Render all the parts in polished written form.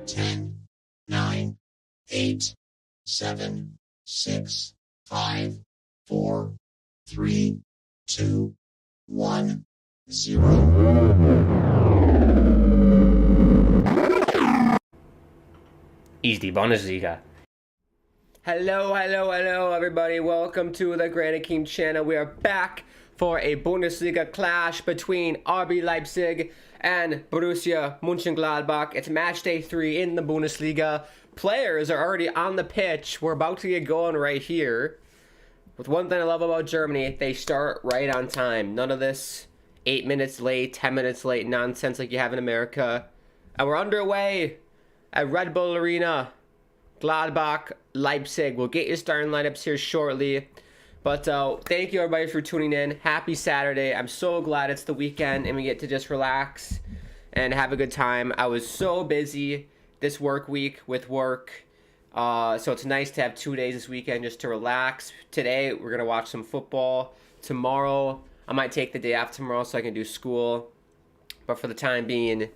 10, 9, 8, 7, 6, 5, 4, 3, 2, 1, 0. Is die Bundesliga. Hello, everybody. Welcome to the Grand Akeem channel. We are back for a Bundesliga clash between RB Leipzig and Borussia Mönchengladbach. It's match day 3 in the Bundesliga. Players are already on the pitch. We're about to get going right here. With one thing I love about Germany, they start right on time. None of this 8 minutes late, 10 minutes late nonsense like you have in America. And we're underway at Red Bull Arena. Gladbach, Leipzig. We'll get your starting lineups here shortly. But thank you everybody for tuning in. Happy Saturday. I'm so glad it's the weekend and we get to just relax and have a good time. I was so busy this work week with work. So it's nice to have 2 days this weekend just to relax. Today we're going to watch some football. Tomorrow I might take the day off tomorrow so I can do school. But for the time being,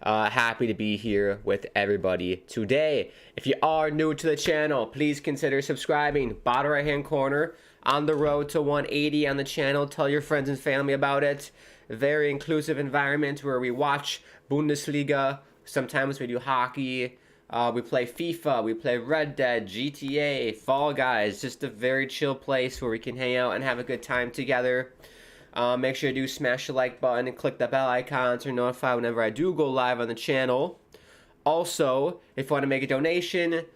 happy to be here with everybody today. If you are new to the channel, please consider subscribing. Bottom right hand corner, on the road to 180 on the channel. Tell your friends and family about it. Very inclusive environment where we watch Bundesliga. Sometimes we do hockey. We play FIFA. We play Red Dead, GTA, Fall Guys. Just a very chill place where we can hang out and have a good time together. Make sure you do smash the like button and click the bell icon to notify whenever I do go live on the channel. Also, if you want to make a donation,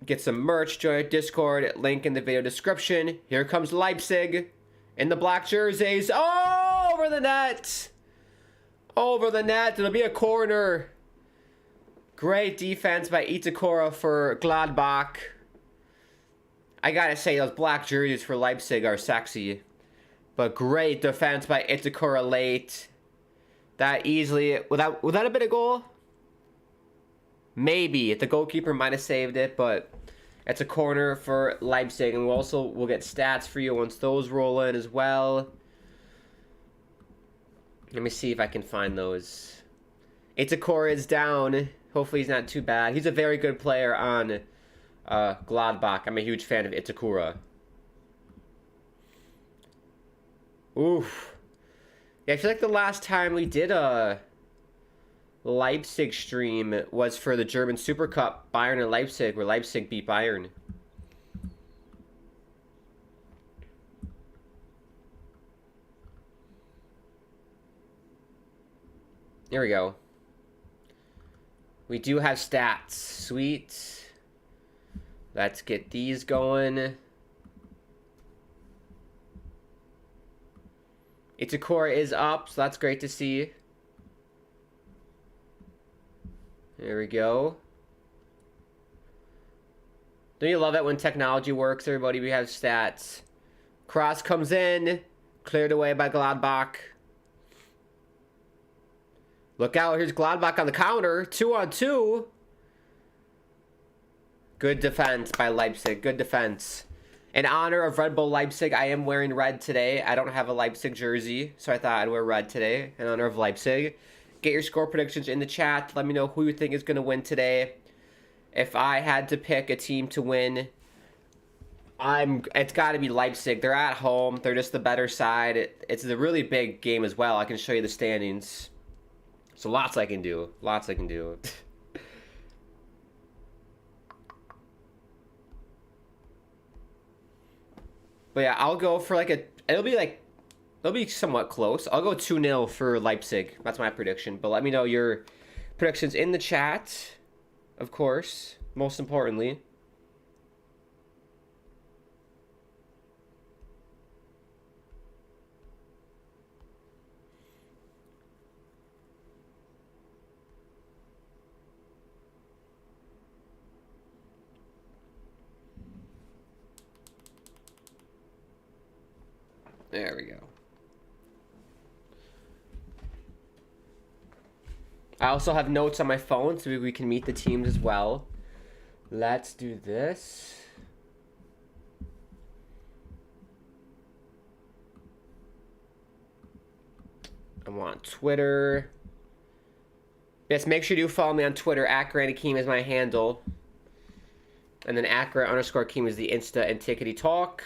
get some merch, join our Discord, link in the video description. Here comes Leipzig in the black jerseys. Oh, over the net. Over the net. It'll be a corner. Great defense by Itakura for Gladbach. I gotta say, those black jerseys for Leipzig are sexy. But great defense by Itakura late. That easily, without a bit of goal? Maybe. The goalkeeper might have saved it, but it's a corner for Leipzig. And we'll get stats for you once those roll in as well. Let me see if I can find those. Itakura is down. Hopefully he's not too bad. He's a very good player on Gladbach. I'm a huge fan of Itakura. Oof. Yeah, I feel like the last time we did a Leipzig stream was for the German Super Cup, Bayern and Leipzig, where Leipzig beat Bayern. Here we go. We do have stats. Sweet. Let's get these going. Itakura is up, so that's great to see. There we go. Don't you love it when technology works, everybody? We have stats. Cross comes in. Cleared away by Gladbach. Look out, here's Gladbach on the counter. 2-on-2. Good defense by Leipzig. Good defense. In honor of Red Bull Leipzig, I am wearing red today. I don't have a Leipzig jersey, so I thought I'd wear red today in honor of Leipzig. Get your score predictions in the chat. Let me know who you think is going to win today. If I had to pick a team to win, it's got to be Leipzig. They're at home. They're just the better side. It's a really big game as well. I can show you the standings. So lots I can do. Lots I can do. But yeah, I'll go for it'll be somewhat close. I'll go 2-0 for Leipzig. That's my prediction. But let me know your predictions in the chat, of course, most importantly. There we go. I also have notes on my phone so we can meet the teams as well. Let's do this. I'm on Twitter. Yes, make sure you follow me on Twitter. @GrannyKeem is my handle. And then @Grant_Keem is the Insta and Tickety Talk.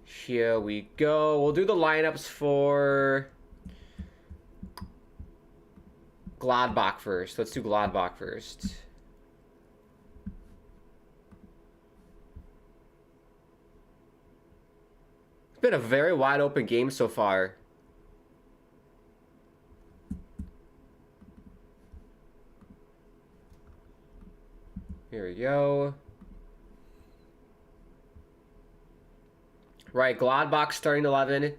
Here we go. We'll do the lineups for Gladbach first. Let's do Gladbach first. It's been a very wide open game so far. Here we go. Right, Gladbach starting 11.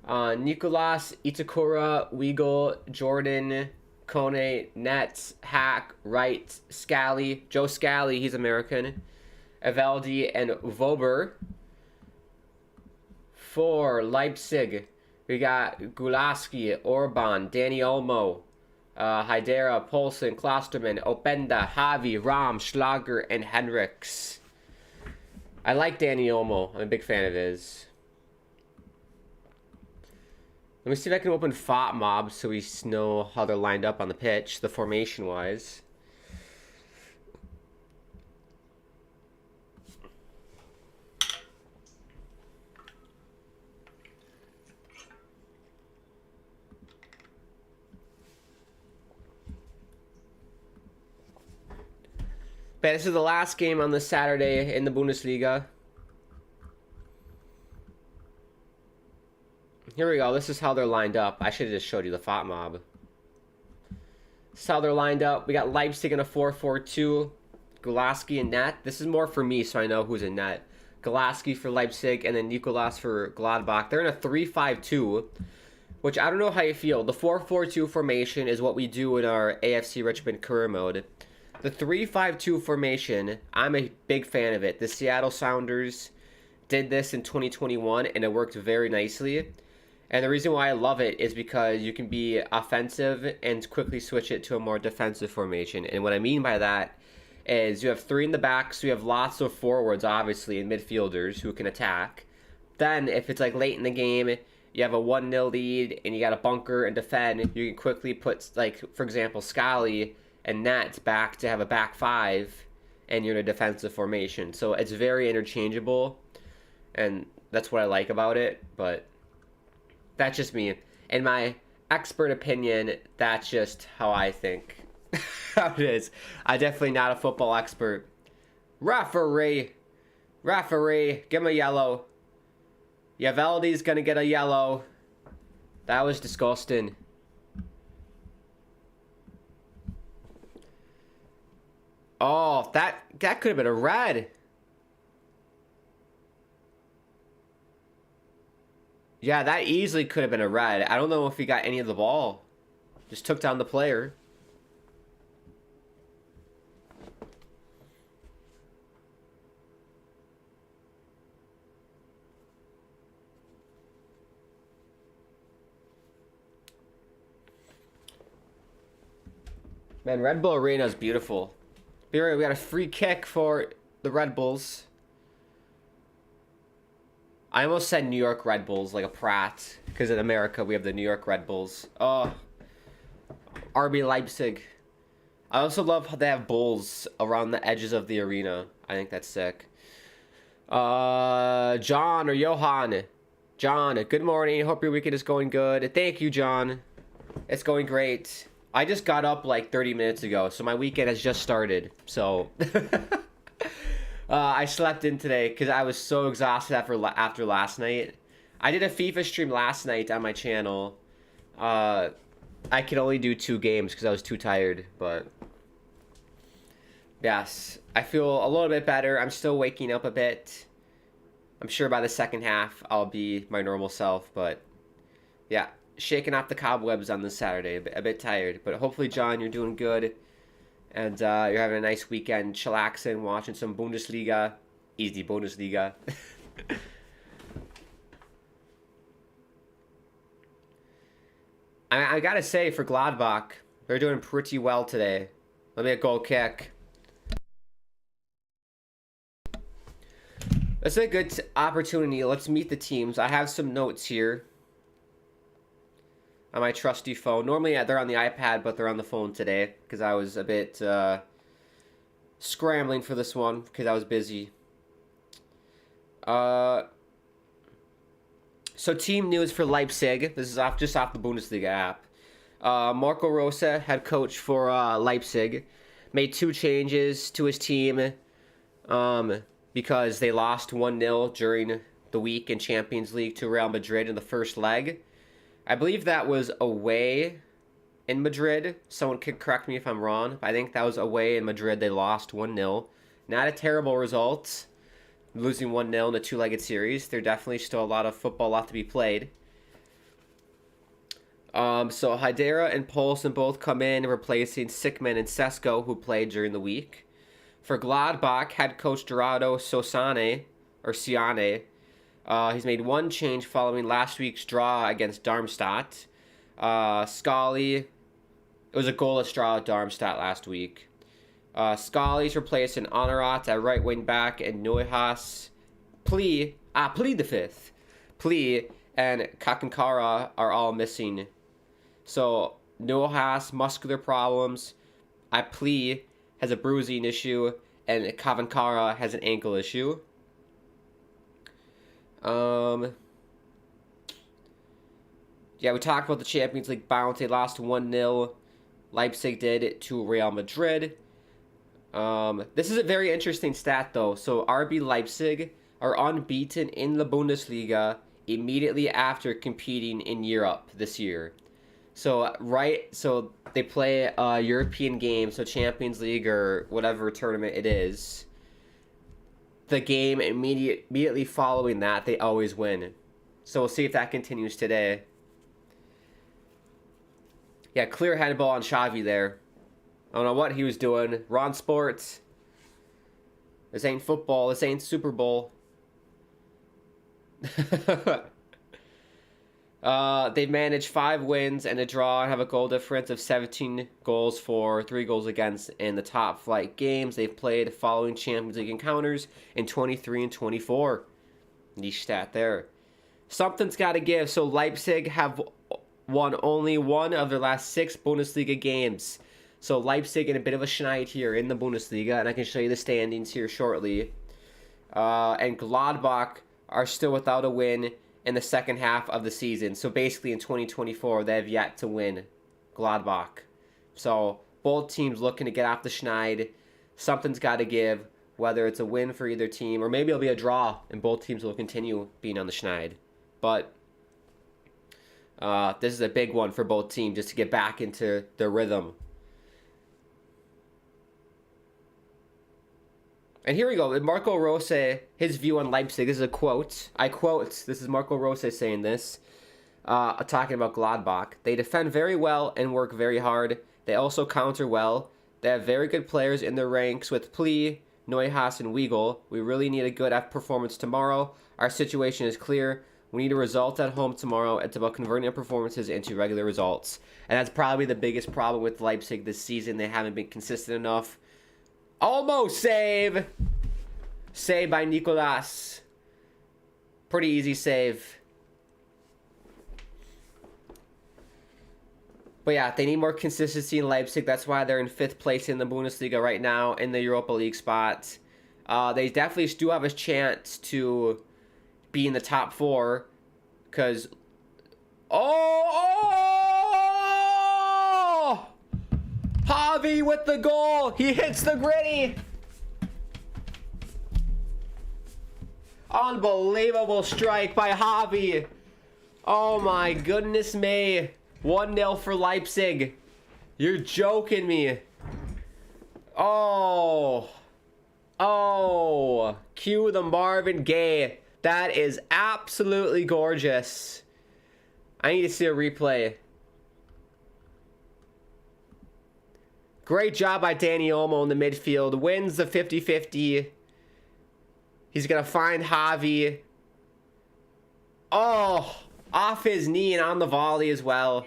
Nicolas, Itakura, Weigl, Jordan, Kone, Nets, Hack, Wright, Scally, Joe Scally, he's American, Evaldi, and Vober. For Leipzig, we got Gulaski, Orban, Danny Olmo, Haidara, Poulsen, Klosterman, Openda, Javi, Ram, Schlager, and Henriks. I like Danny Olmo. I'm a big fan of his. Let me see if I can open FOT Mob so we know how they're lined up on the pitch, the formation-wise. But this is the last game on this Saturday in the Bundesliga. Here we go. This is how they're lined up. I should have just showed you the FOT Mob. This is how they're lined up. We got Leipzig in a 4-4-2. Gulaski in net. This is more for me, so I know who's in net. Gulaski for Leipzig, and then Nicolas for Gladbach. They're in a 3-5-2, which I don't know how you feel. The 4-4-2 formation is what we do in our AFC Richmond career mode. The 3-5-2 formation, I'm a big fan of it. The Seattle Sounders did this in 2021, and it worked very nicely. And the reason why I love it is because you can be offensive and quickly switch it to a more defensive formation. And what I mean by that is you have 3 in the back, so you have lots of forwards, obviously, and midfielders who can attack. Then, if it's like late in the game, you have a 1-0 lead, and you got to bunker and defend, you can quickly put, like, for example, Scally and Nets back to have a back 5, and you're in a defensive formation. So it's very interchangeable, and that's what I like about it, but that's just me. In my expert opinion, that's just how I think how it is. I'm definitely not a football expert. Referee, give him a yellow. Yaveldi's gonna get a yellow. That was disgusting. Oh, that could have been a red. Yeah, that easily could have been a red. I don't know if he got any of the ball. Just took down the player. Man, Red Bull Arena is beautiful. We got a free kick for the Red Bulls. I almost said New York Red Bulls, like a Pratt, because in America we have the New York Red Bulls. Oh, RB Leipzig. I also love how they have bulls around the edges of the arena. I think that's sick. John or Johan. John, good morning. Hope your weekend is going good. Thank you, John. It's going great. I just got up like 30 minutes ago, so my weekend has just started. So I slept in today because I was so exhausted after last night. I did a FIFA stream last night on my channel. I could only do 2 games because I was too tired, but yes, I feel a little bit better. I'm still waking up a bit. I'm sure by the second half I'll be my normal self, but yeah, shaking off the cobwebs on this Saturday. A bit tired, but hopefully, John, you're doing good. And you're having a nice weekend, chillaxing, watching some Bundesliga. Easy Bundesliga. I gotta say, for Gladbach, they're doing pretty well today. Let me get a goal kick. That's a good opportunity. Let's meet the teams. I have some notes here. on my trusty phone. Normally they're on the iPad, but they're on the phone today because I was a bit scrambling for this one because I was busy. So team news for Leipzig. This is just off the Bundesliga app. Marco Rose, head coach for Leipzig, made 2 changes to his team because they lost 1-0 during the week in Champions League to Real Madrid in the first leg. I believe that was away in Madrid. Someone could correct me if I'm wrong. I think that was away in Madrid. They lost 1-0. Not a terrible result, losing 1-0 in a 2-legged series. There's definitely still a lot of football left to be played. So Hydera and Poulsen both come in, replacing Sickman and Sesko, who played during the week. For Gladbach, head coach Dorado Siane, he's made 1 change following last week's draw against Darmstadt. Scully, it was a goalless draw at Darmstadt last week. Scully's replacing Honorat at right wing back, and Neuhaus, Plea the fifth. Plea and Kakankara are all missing. So Neuhaus, muscular problems. Plea has a bruising issue, and Kavankara has an ankle issue. Yeah, we talked about the Champions League bounce. They lost 1-0. Leipzig did it to Real Madrid. This is a very interesting stat, though. So RB Leipzig are unbeaten in the Bundesliga immediately after competing in Europe this year. So they play a European game, so Champions League or whatever tournament it is. The game immediately following that, they always win. So we'll see if that continues today. Yeah, clear handball on Xavi there. I don't know what he was doing. Ron Sports. This ain't football. This ain't Super Bowl. They've managed 5 wins and a draw and have a goal difference of 17 goals for 3 goals against in the top flight games they've played following Champions League encounters in 23 and 24. Niche stat there. Something's got to give. So Leipzig have won only 1 of their last 6 Bundesliga games. So Leipzig in a bit of a schneid here in the Bundesliga, and I can show you the standings here shortly. And Gladbach are still without a win in the second half of the season. So basically in 2024, they have yet to win, Gladbach. So both teams looking to get off the schneid. Something's got to give, whether it's a win for either team, or maybe it'll be a draw, and both teams will continue being on the schneid. But this is a big one for both teams, just to get back into their rhythm. And here we go. Marco Rose, his view on Leipzig. This is a quote. I quote. This is Marco Rose saying this. Talking about Gladbach. They defend very well and work very hard. They also counter well. They have very good players in their ranks with Plea, Neuhaus, and Weigl. We really need a good performance tomorrow. Our situation is clear. We need a result at home tomorrow. It's about converting our performances into regular results. And that's probably the biggest problem with Leipzig this season. They haven't been consistent enough. Almost save. Save by Nicolas. Pretty easy save. But yeah, they need more consistency in Leipzig. That's why they're in 5th place in the Bundesliga right now in the Europa League spot. They definitely do have a chance to be in the top 4. Because... Javi with the goal. He hits the gritty. Unbelievable strike by Javi. Oh my goodness me. 1-0 for Leipzig. You're joking me. Oh. Cue the Marvin Gaye. That is absolutely gorgeous. I need to see a replay. Great job by Dani Olmo in the midfield. Wins the 50-50. He's going to find Javi. Oh, off his knee and on the volley as well.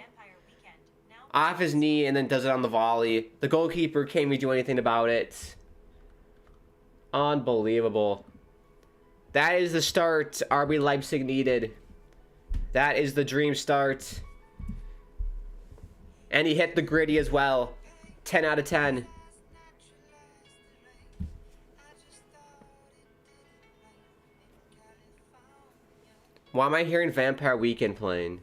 Off his knee and then does it on the volley. The goalkeeper can't even do anything about it. Unbelievable. That is the start RB Leipzig needed. That is the dream start. And he hit the gritty as well. 10 out of 10. Why am I hearing Vampire Weekend playing?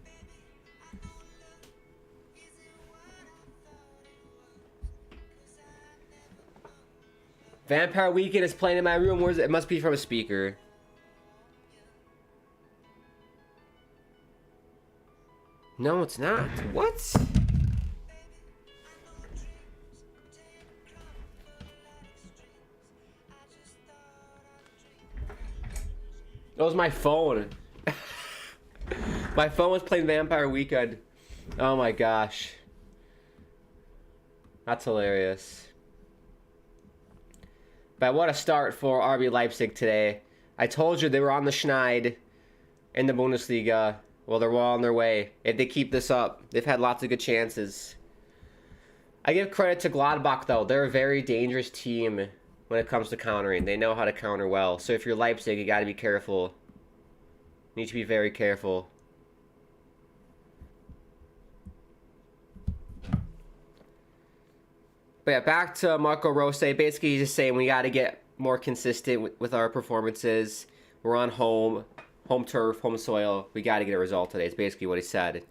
Vampire Weekend is playing in my room. Where's it? It must be from a speaker. No, it's not. What? That was my phone. My phone was playing Vampire Weekend. Oh my gosh. That's hilarious. But what a start for RB Leipzig today. I told you they were on the schneid in the Bundesliga. Well, they're well on their way. If they keep this up, they've had lots of good chances. I give credit to Gladbach, though. They're a very dangerous team when it comes to countering. They know how to counter well. So if you're Leipzig, you got to be careful. You need to be very careful. But yeah, back to Marco Rose. Basically, he's just saying we got to get more consistent with our performances. We're on home turf, home soil. We got to get a result today. It's basically what he said.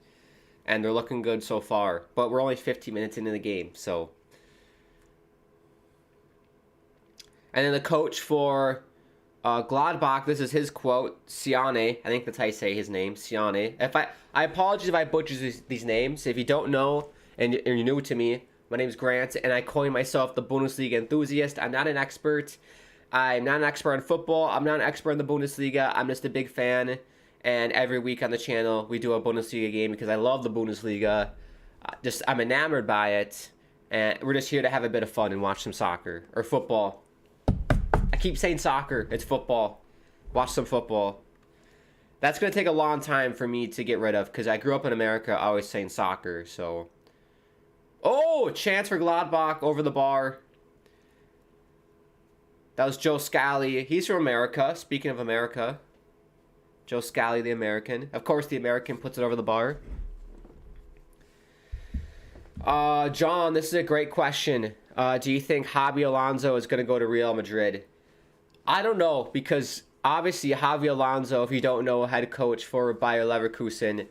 And they're looking good so far. But we're only 15 minutes into the game, so. And then the coach for Gladbach, this is his quote, Siane. I think that's how you say his name, Siane. I apologize if I butcher these names. If you don't know and you're new to me, my name is Grant, and I coin myself the Bundesliga enthusiast. I'm not an expert. I'm not an expert in football. I'm not an expert in the Bundesliga. I'm just a big fan. And every week on the channel, we do a Bundesliga game because I love the Bundesliga. I'm enamored by it. And we're just here to have a bit of fun and watch some soccer. Or football. I keep saying soccer. It's football. Watch some football. That's going to take a long time for me to get rid of because I grew up in America always saying soccer, so. Oh, chance for Gladbach over the bar. That was Joe Scally. He's from America. Speaking of America. Joe Scally, the American. Of course, the American puts it over the bar. John, this is a great question. Do you think Javi Alonso is going to go to Real Madrid? I don't know, because obviously Javi Alonso, if you don't know, head coach for Bayer Leverkusen.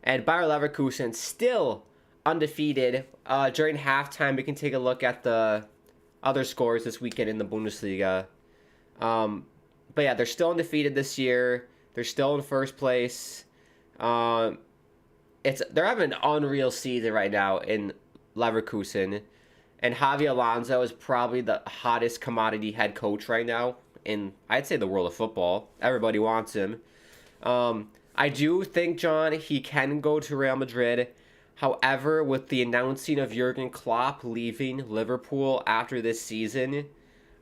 And Bayer Leverkusen still undefeated. During halftime, we can take a look at the other scores this weekend in the Bundesliga. But yeah, they're still undefeated this year. They're still in first place. They're having an unreal season right now in Leverkusen. And Javi Alonso is probably the hottest commodity head coach right now in, I'd say, the world of football. Everybody wants him. I do think, John, he can go to Real Madrid. However, with the announcing of Jurgen Klopp leaving Liverpool after this season,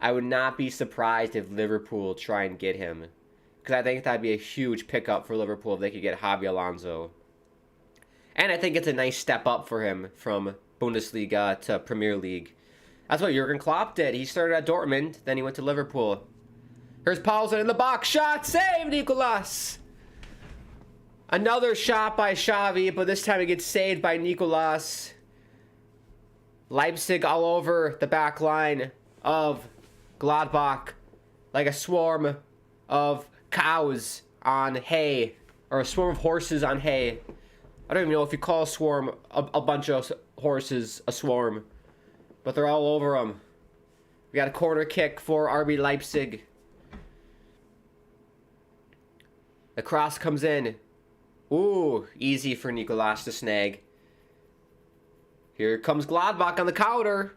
I would not be surprised if Liverpool try and get him. Because I think that'd be a huge pickup for Liverpool if they could get Javi Alonso. And I think it's a nice step up for him from Bundesliga to Premier League. That's what Jurgen Klopp did. He started at Dortmund, then he went to Liverpool. Here's Paulsen in the box. Shot, save, Nicolas! Another shot by Xavi, but this time it gets saved by Nicolas. Leipzig all over the back line of Gladbach. Like a swarm of cows on hay. Or a swarm of horses on hay. I don't even know if you call a swarm a bunch of horses a swarm. But they're all over them. We got a corner kick for RB Leipzig. The cross comes in. Ooh, easy for Nicolas to snag. Here comes Gladbach on the counter.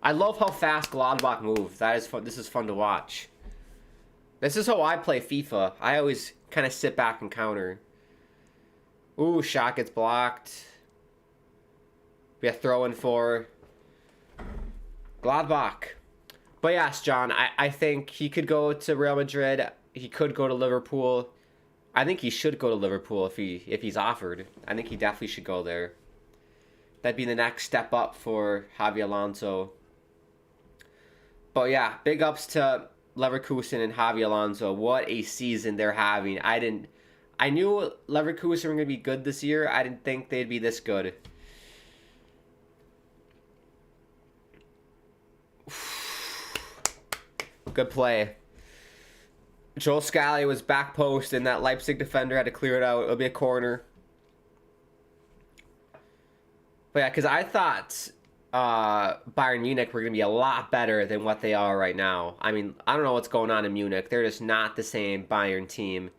I love how fast Gladbach moves. That is fun. This is fun to watch. This is how I play FIFA. I always kind of sit back and counter. Ooh, shot gets blocked. We have throw-in for Gladbach. But yes, John, I think he could go to Real Madrid. He could go to Liverpool. I think he should go to Liverpool if he's offered. I think he definitely should go there. That'd be the next step up for Javi Alonso. But yeah, big ups to Leverkusen and Javi Alonso. What a season they're having. I knew Leverkusen were going to be good this year. I didn't think they'd be this good. Good play. Joel Scally was back post, and that Leipzig defender had to clear it out. It'll be a corner. But yeah, because I thought Bayern Munich were going to be a lot better than what they are right now. I mean, I don't know what's going on in Munich. They're just not the same Bayern team.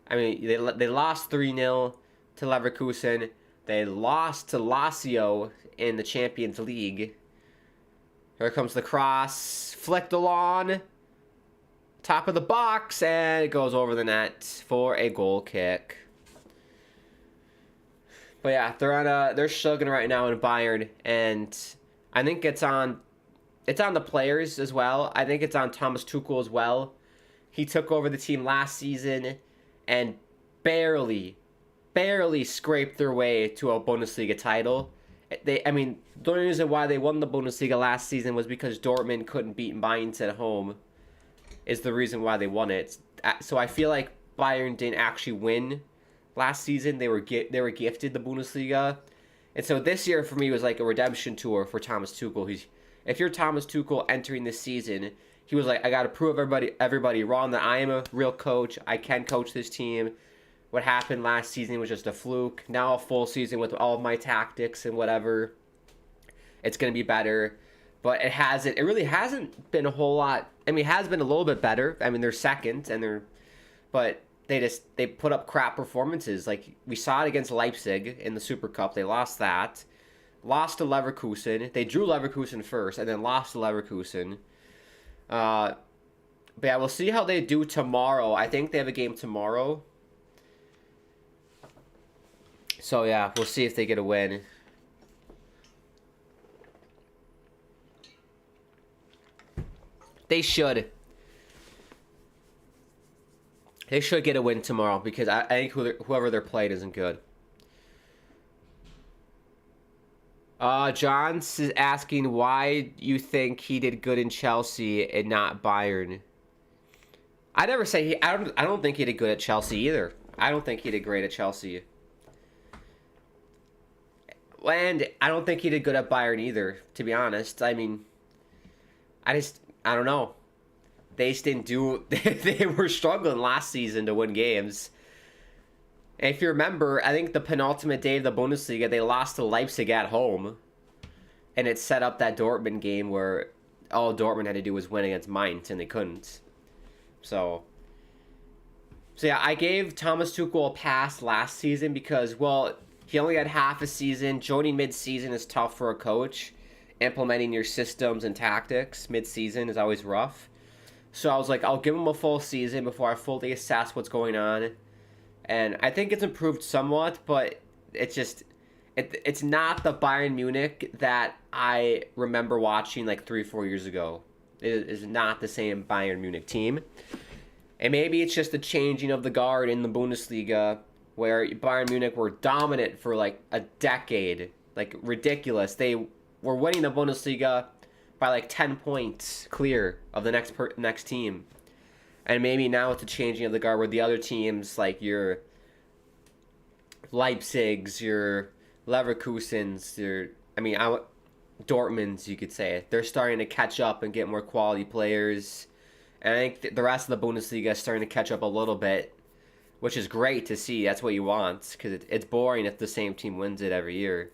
I mean, they lost 3-0 to Leverkusen. They lost to Lazio in the Champions League. Here comes the cross. Flicked along. Top of the box, and it goes over the net for a goal kick. But yeah, they're struggling right now in Bayern, and I think it's on the players as well. I think it's on Thomas Tuchel as well. He took over the team last season and barely scraped their way to a Bundesliga title. The only reason why they won the Bundesliga last season was because Dortmund couldn't beat Mainz at home. Is the reason why they won it. So I feel like Bayern didn't actually win last season. They were gifted the Bundesliga, and so this year for me was like a redemption tour for Thomas Tuchel. If you're Thomas Tuchel entering this season, he was like, I got to prove everybody wrong that I am a real coach. I can coach this team. What happened last season was just a fluke. Now a full season with all of my tactics and whatever, it's gonna be better. But it really hasn't been a whole lot. I mean, it has been a little bit better. I mean, they're second, but they put up crap performances. Like, we saw it against Leipzig in the Super Cup. They lost that. Lost to Leverkusen. They drew Leverkusen first, and then lost to Leverkusen. But yeah, we'll see how they do tomorrow. I think they have a game tomorrow. So yeah, we'll see if they get a win. They should. They should get a win tomorrow because I think whoever they're playing isn't good. John's is asking why you think he did good in Chelsea and not Bayern. I never say I don't think he did good at Chelsea either. I don't think he did great at Chelsea. And I don't think he did good at Bayern either, to be honest. I mean, I don't know. They just didn't do... They were struggling last season to win games. And if you remember, I think the penultimate day of the Bundesliga, they lost to Leipzig at home. And it set up that Dortmund game where all Dortmund had to do was win against Mainz, and they couldn't. So yeah, I gave Thomas Tuchel a pass last season because, well, he only had half a season. Joining mid-season is tough for a coach. Implementing your systems and tactics mid-season is always rough. So I was like, I'll give him a full season before I fully assess what's going on. And I think it's improved somewhat, but it's just... It's not the Bayern Munich that I remember watching like 3-4 years ago. It is not the same Bayern Munich team. And maybe it's just the changing of the guard in the Bundesliga, where Bayern Munich were dominant for like a decade. Like, ridiculous. They were winning the Bundesliga by like 10 points clear of the next team. And maybe now it's a changing of the guard where the other teams, like your Leipzigs, your Leverkusens, Dortmunds, you could say. They're starting to catch up and get more quality players. And I think the rest of the Bundesliga is starting to catch up a little bit, which is great to see. That's what you want, because it's boring if the same team wins it every year.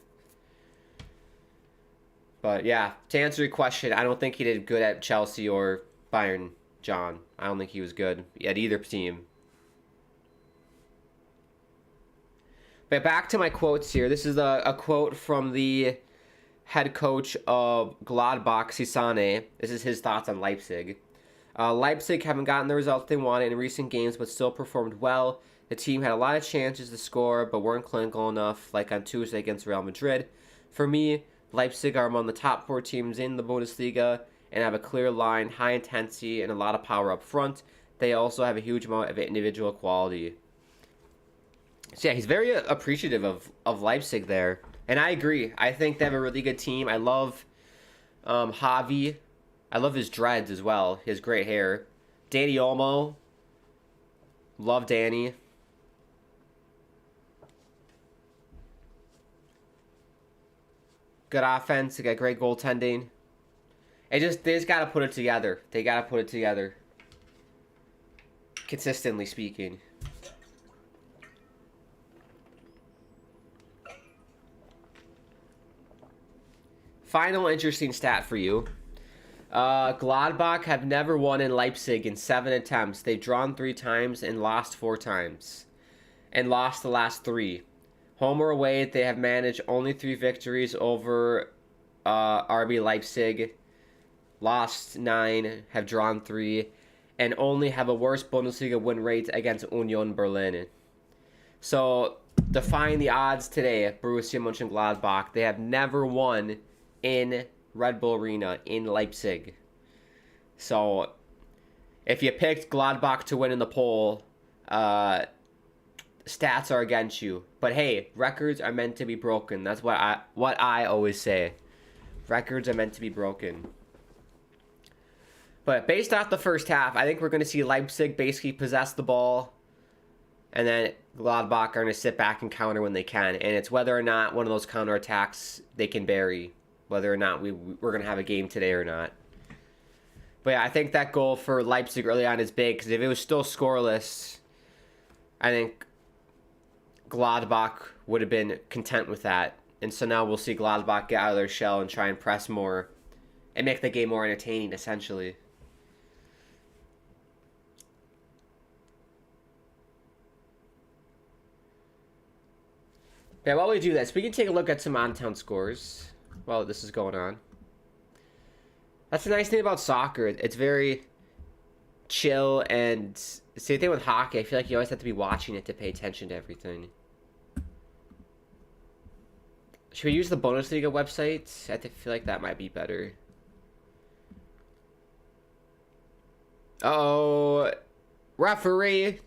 But yeah, to answer your question, I don't think he did good at Chelsea or Bayern, John. I don't think he was good at either team. But back to my quotes here. This is a quote from the head coach of Gladbach, Sisane. This is his thoughts on Leipzig. Leipzig haven't gotten the results they wanted in recent games, but still performed well. The team had a lot of chances to score, but weren't clinical enough, like on Tuesday against Real Madrid. For me, Leipzig are among the top 4 teams in the Bundesliga and have a clear line, high intensity, and a lot of power up front. They also have a huge amount of individual quality. So yeah, he's very appreciative of Leipzig there. And I agree. I think they have a really good team. I love Javi. I love his dreads as well. He has great hair. Danny Olmo. Love Danny. Good offense. They got great goaltending. They just gotta put it together. They gotta put it together. Consistently speaking. Final interesting stat for you. Gladbach have never won in Leipzig in 7 attempts. They've drawn 3 times and lost 4 times. And lost the last 3. Home or away, they have managed only 3 victories over RB Leipzig. Lost 9, have drawn 3, and only have a worse Bundesliga win rate against Union Berlin. So, defying the odds today at Borussia Mönchengladbach, they have never won in Red Bull Arena in Leipzig. So, if you picked Gladbach to win in the poll, stats are against you. But hey, records are meant to be broken. That's what I always say. Records are meant to be broken. But based off the first half, I think we're going to see Leipzig basically possess the ball. And then Gladbach are going to sit back and counter when they can. And it's whether or not one of those counterattacks they can bury. Whether or not we're going to have a game today or not. But yeah, I think that goal for Leipzig early on is big. Because if it was still scoreless, I think Gladbach would have been content with that. And so now we'll see Gladbach get out of their shell and try and press more. And make the game more entertaining, essentially. Yeah, while we do this, we can take a look at some on-town scores while this is going on. That's the nice thing about soccer. It's very chill, and same thing with hockey. I feel like you always have to be watching it to pay attention to everything. Should we use the Bundesliga website? I feel like that might be better. Uh-oh. Referee.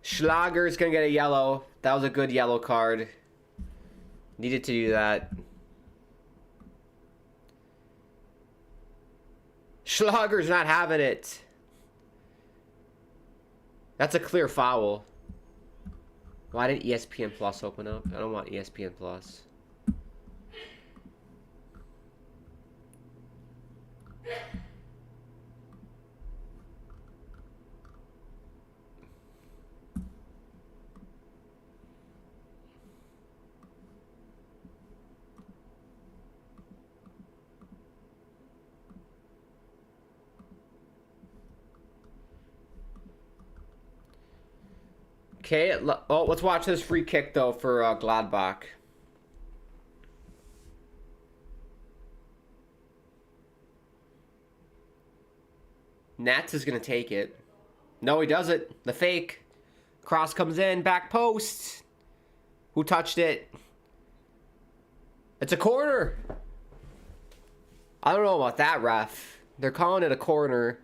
Schlager's gonna get a yellow. That was a good yellow card. Needed to do that. Schlager's not having it. That's a clear foul. Why did ESPN Plus open up? I don't want ESPN Plus. Okay, oh, let's watch this free kick, though, for Gladbach. Nats is going to take it. No, he doesn't. The fake. Cross comes in, back post. Who touched it? It's a corner. I don't know about that, ref. They're calling it a corner.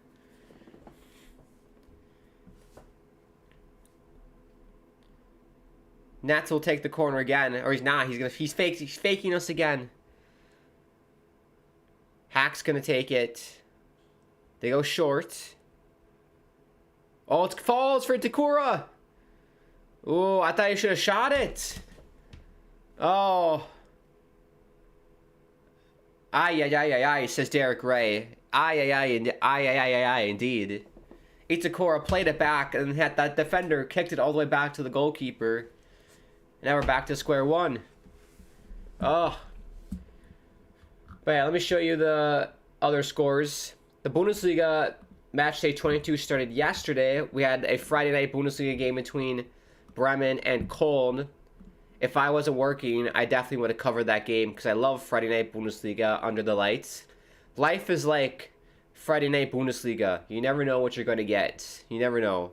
Nats will take the corner again, or he's not. He's faking us again. Hack's gonna take it. They go short. Oh, it falls for Takura. Oh, I thought he should have shot it. Oh. Ay, says Derek Ray. Ay, indeed. Itakura played it back, and that defender kicked it all the way back to the goalkeeper. Now we're back to square one. Oh. But yeah, let me show you the other scores. The Bundesliga match day 22 started yesterday. We had a Friday night Bundesliga game between Bremen and Köln. If I wasn't working, I definitely would have covered that game because I love Friday night Bundesliga under the lights. Life is like Friday night Bundesliga. You never know what you're going to get. You never know.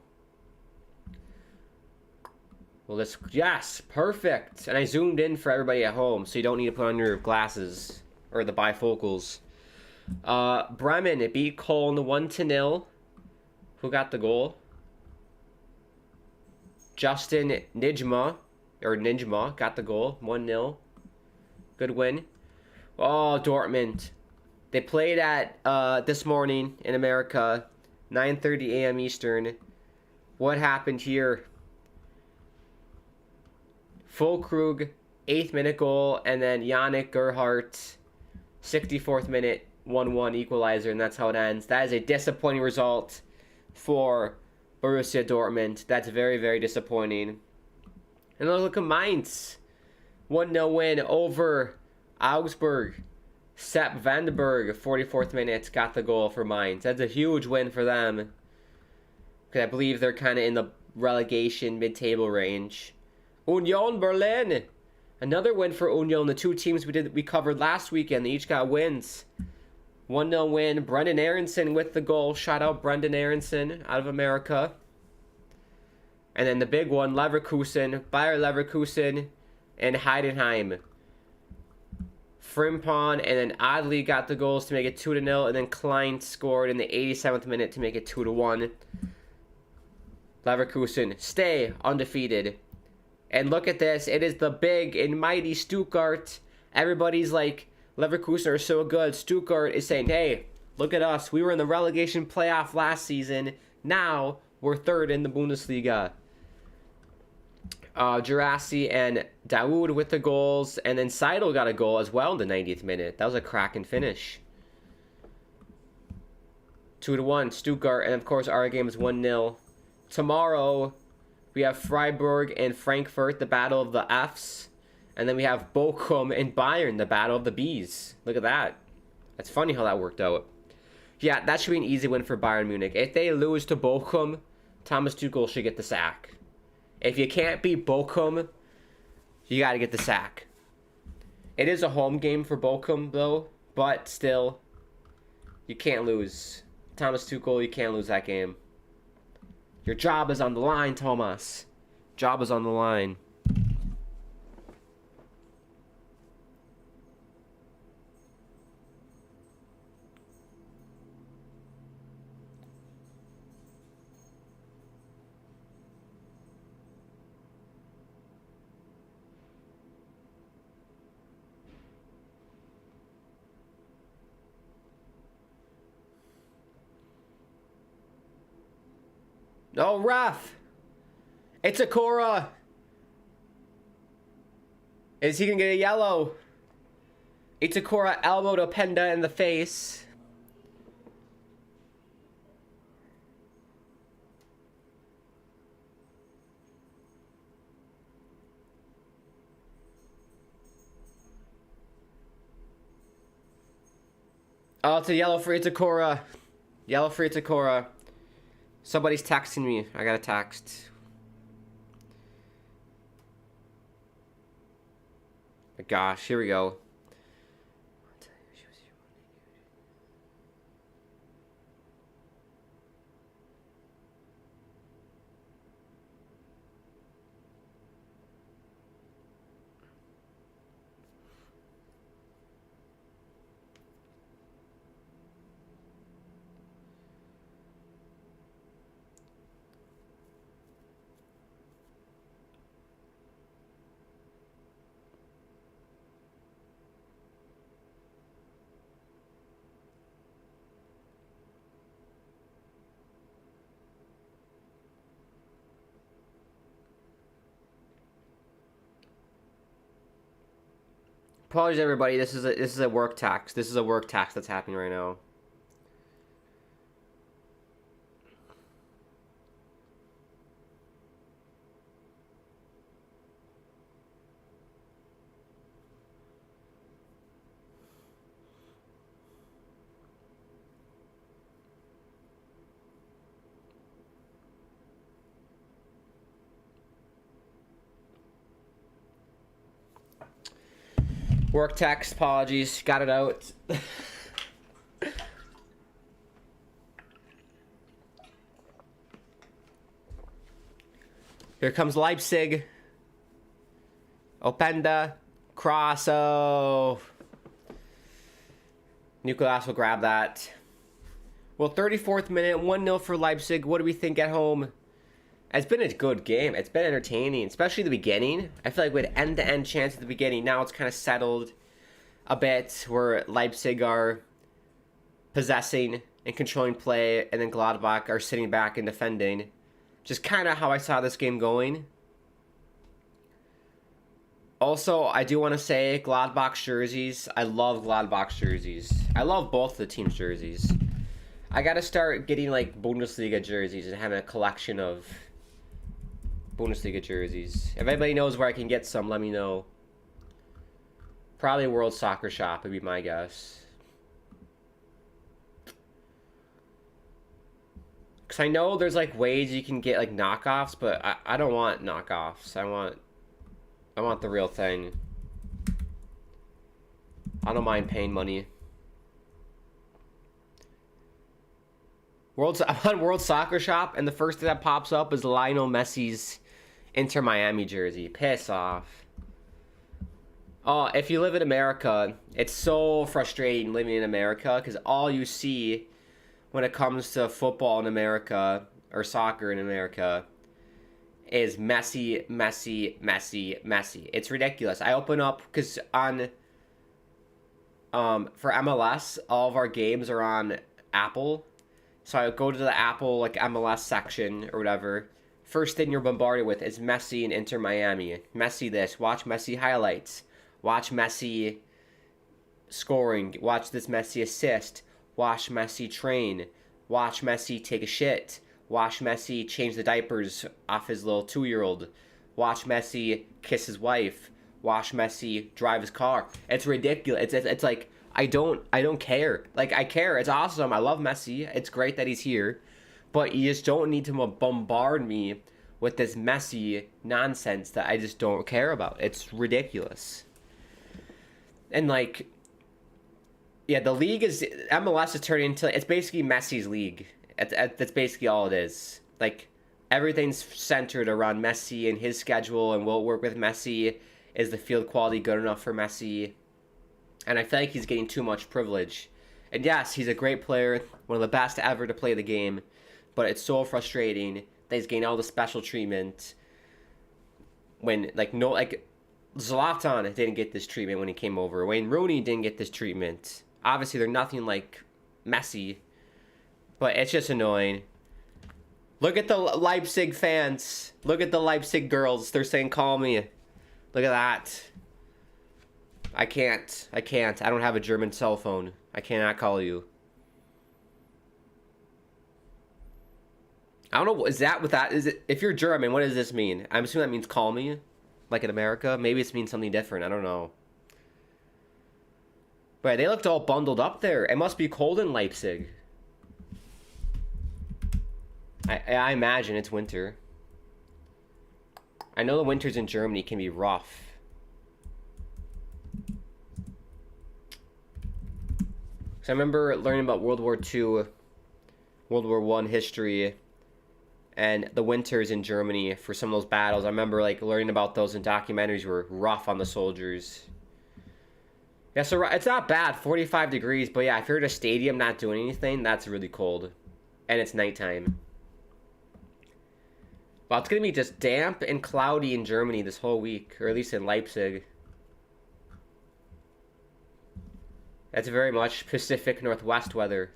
Well, yes, perfect. And I zoomed in for everybody at home, so you don't need to put on your glasses or the bifocals. Bremen, it beat Köln 1-0. Who got the goal? Justin Nijma got the goal, 1-0. Good win. Oh, Dortmund. They played at this morning in America, 9:30 a.m. Eastern. What happened here? Füllkrug, 8th minute goal, and then Yannick Gerhardt 64th minute, 1-1 equalizer, and that's how it ends. That is a disappointing result for Borussia Dortmund. That's very, very disappointing. And look at Mainz. 1-0 win over Augsburg. Sepp Vandenberg, 44th minute, got the goal for Mainz. That's a huge win for them. Because I believe they're kind of in the relegation mid-table range. Union Berlin. Another win for Union. The two teams we covered last weekend, they each got wins. 1-0 win. Brendan Aronson with the goal. Shout out Brendan Aronson out of America. And then the big one, Leverkusen, Bayer Leverkusen, and Heidenheim. Frimpong and then Adli got the goals to make it 2-0, and then Klein scored in the 87th minute to make it 2-1. Leverkusen stay undefeated. And look at this, it is the big and mighty Stuttgart. Everybody's like, Leverkusen are so good. Stuttgart is saying, hey, look at us. We were in the relegation playoff last season. Now we're third in the Bundesliga. Girassi and Daoud with the goals. And then Seidel got a goal as well in the 90th minute. That was a cracking finish. 2-1, Stuttgart. And of course, our game is 1-0. Tomorrow, we have Freiburg and Frankfurt, the battle of the Fs. And then we have Bochum and Bayern, the battle of the Bs. Look at that. That's funny how that worked out. Yeah, that should be an easy win for Bayern Munich. If they lose to Bochum, Thomas Tuchel should get the sack. If you can't beat Bochum, you got to get the sack. It is a home game for Bochum, though. But still, you can't lose. Thomas Tuchel, you can't lose that game. Your job is on the line, Thomas. Job is on the line. No, ref! It's a Cora! Is he gonna get a yellow? Itakura elbowed Openda in the face. Oh, it's a yellow for Itakura. Yellow for Itakura. Somebody's texting me. I got a text. My gosh, here we go. Apologies, everybody. This is a work tax. This is a work tax that's happening right now. Work text, apologies, got it out. Here comes Leipzig. Openda. Cross. Oh. Nicolas will grab that. Well, 34th minute, 1-0 for Leipzig. What do we think at home? It's been a good game. It's been entertaining, especially the beginning. I feel like we had end-to-end chance at the beginning. Now it's kind of settled a bit where Leipzig are possessing and controlling play, and then Gladbach are sitting back and defending. Just kind of how I saw this game going. Also, I do want to say Gladbach jerseys. I love Gladbach jerseys. I love both the team's jerseys. I gotta start getting like Bundesliga jerseys and having a collection of Bundesliga jerseys. If anybody knows where I can get some, let me know. Probably World Soccer Shop would be my guess. Because I know there's like ways you can get like knockoffs, but I don't want knockoffs. I want the real thing. I don't mind paying money. I'm on World Soccer Shop, and the first thing that pops up is Lionel Messi's Inter Miami jersey. Piss off. Oh, if you live in America, it's so frustrating living in America, because all you see when it comes to football in America, or soccer in America, is Messi, Messi, Messi, Messi. It's ridiculous. I open up, because on, for MLS, all of our games are on Apple. So I go to the Apple, like, MLS section, or whatever. First thing you're bombarded with is Messi and Inter Miami. Messi this. Watch Messi highlights. Watch Messi scoring. Watch this Messi assist. Watch Messi train. Watch Messi take a shit. Watch Messi change the diapers off his little 2-year-old. Watch Messi kiss his wife. Watch Messi drive his car. It's ridiculous. It's like, I don't care. Like, I care. It's awesome. I love Messi. It's great that he's here. But you just don't need to bombard me with this Messi nonsense that I just don't care about. It's ridiculous. And, like, yeah, the league is... MLS is turning into... It's basically Messi's league. That's basically all it is. Like, everything's centered around Messi and his schedule, and will it work with Messi? Is the field quality good enough for Messi? And I feel like he's getting too much privilege. And yes, he's a great player, one of the best ever to play the game. But it's so frustrating that he's getting all the special treatment. When, like, Zlatan didn't get this treatment when he came over. Wayne Rooney didn't get this treatment. Obviously, they're nothing like Messi. But it's just annoying. Look at the Leipzig fans. Look at the Leipzig girls. They're saying, call me. Look at that. I can't. I don't have a German cell phone. I cannot call you. I don't know. Is that what that is? If you're German, what does this mean? I'm assuming that means call me, like in America. Maybe it means something different. I don't know. But they looked all bundled up there. It must be cold in Leipzig. I imagine it's winter. I know the winters in Germany can be rough. So I remember learning about World War II, World War I history, and the winters in Germany for some of those battles. I remember like learning about those, and documentaries were rough on the soldiers. Yeah, so it's not bad, 45 degrees, but yeah, if you're at a stadium not doing anything, that's really cold. And it's nighttime. Well, it's going to be just damp and cloudy in Germany this whole week, or at least in Leipzig. That's very much Pacific Northwest weather.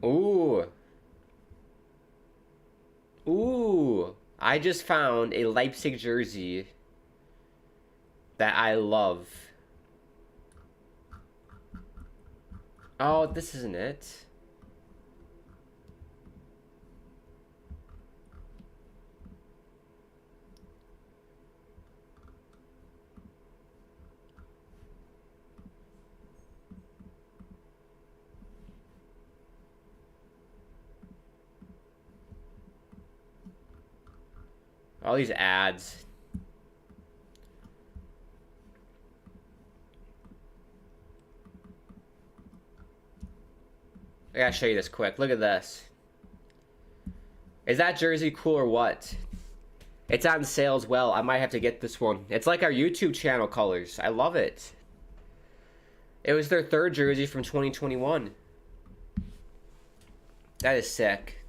Ooh. Ooh. I just found a Leipzig jersey that I love. Oh, this isn't it. All these ads. I gotta show you this quick. Look at this. Is that jersey cool or what? It's on sale as well. I might have to get this one. It's like our YouTube channel colors. I love it. It was their third jersey from 2021. That is sick.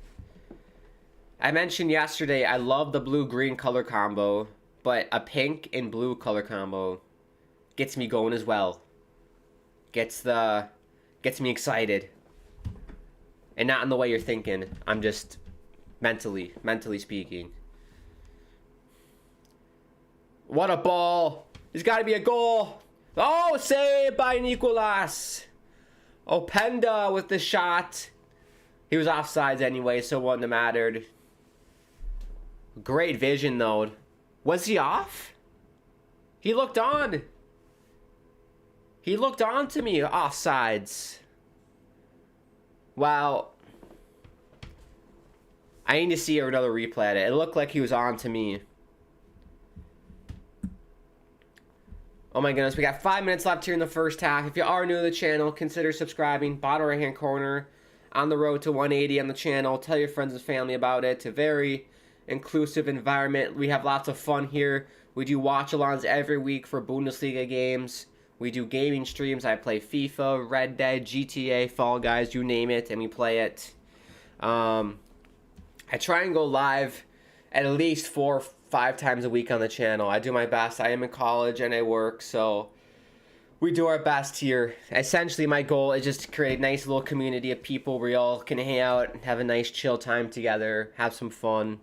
I mentioned yesterday I love the blue-green color combo, but a pink and blue color combo gets me going as well. Gets me excited. And not in the way you're thinking. I'm just mentally speaking. What a ball. There's got to be a goal. Oh, saved by Nicolas. Openda with the shot. He was offsides anyway, so it wouldn't have mattered. Great vision, though. Was he off? He looked on. He looked on to me, offsides. Wow. I need to see another replay at it. It looked like he was on to me. Oh my goodness, we got 5 minutes left here in the first half. If you are new to the channel, consider subscribing. Bottom right hand corner. On the road to 180 on the channel. Tell your friends and family about it. It's a very inclusive environment. We have lots of fun here. We do watch-alongs every week for Bundesliga games. We do gaming streams. I play FIFA, Red Dead, GTA, Fall Guys, you name it, and we play it. I try and go live at least 4 or 5 times a week on the channel. I do my best. I am in college and I work, so we do our best here. Essentially, my goal is just to create a nice little community of people where we all can hang out, have a nice chill time together, have some fun.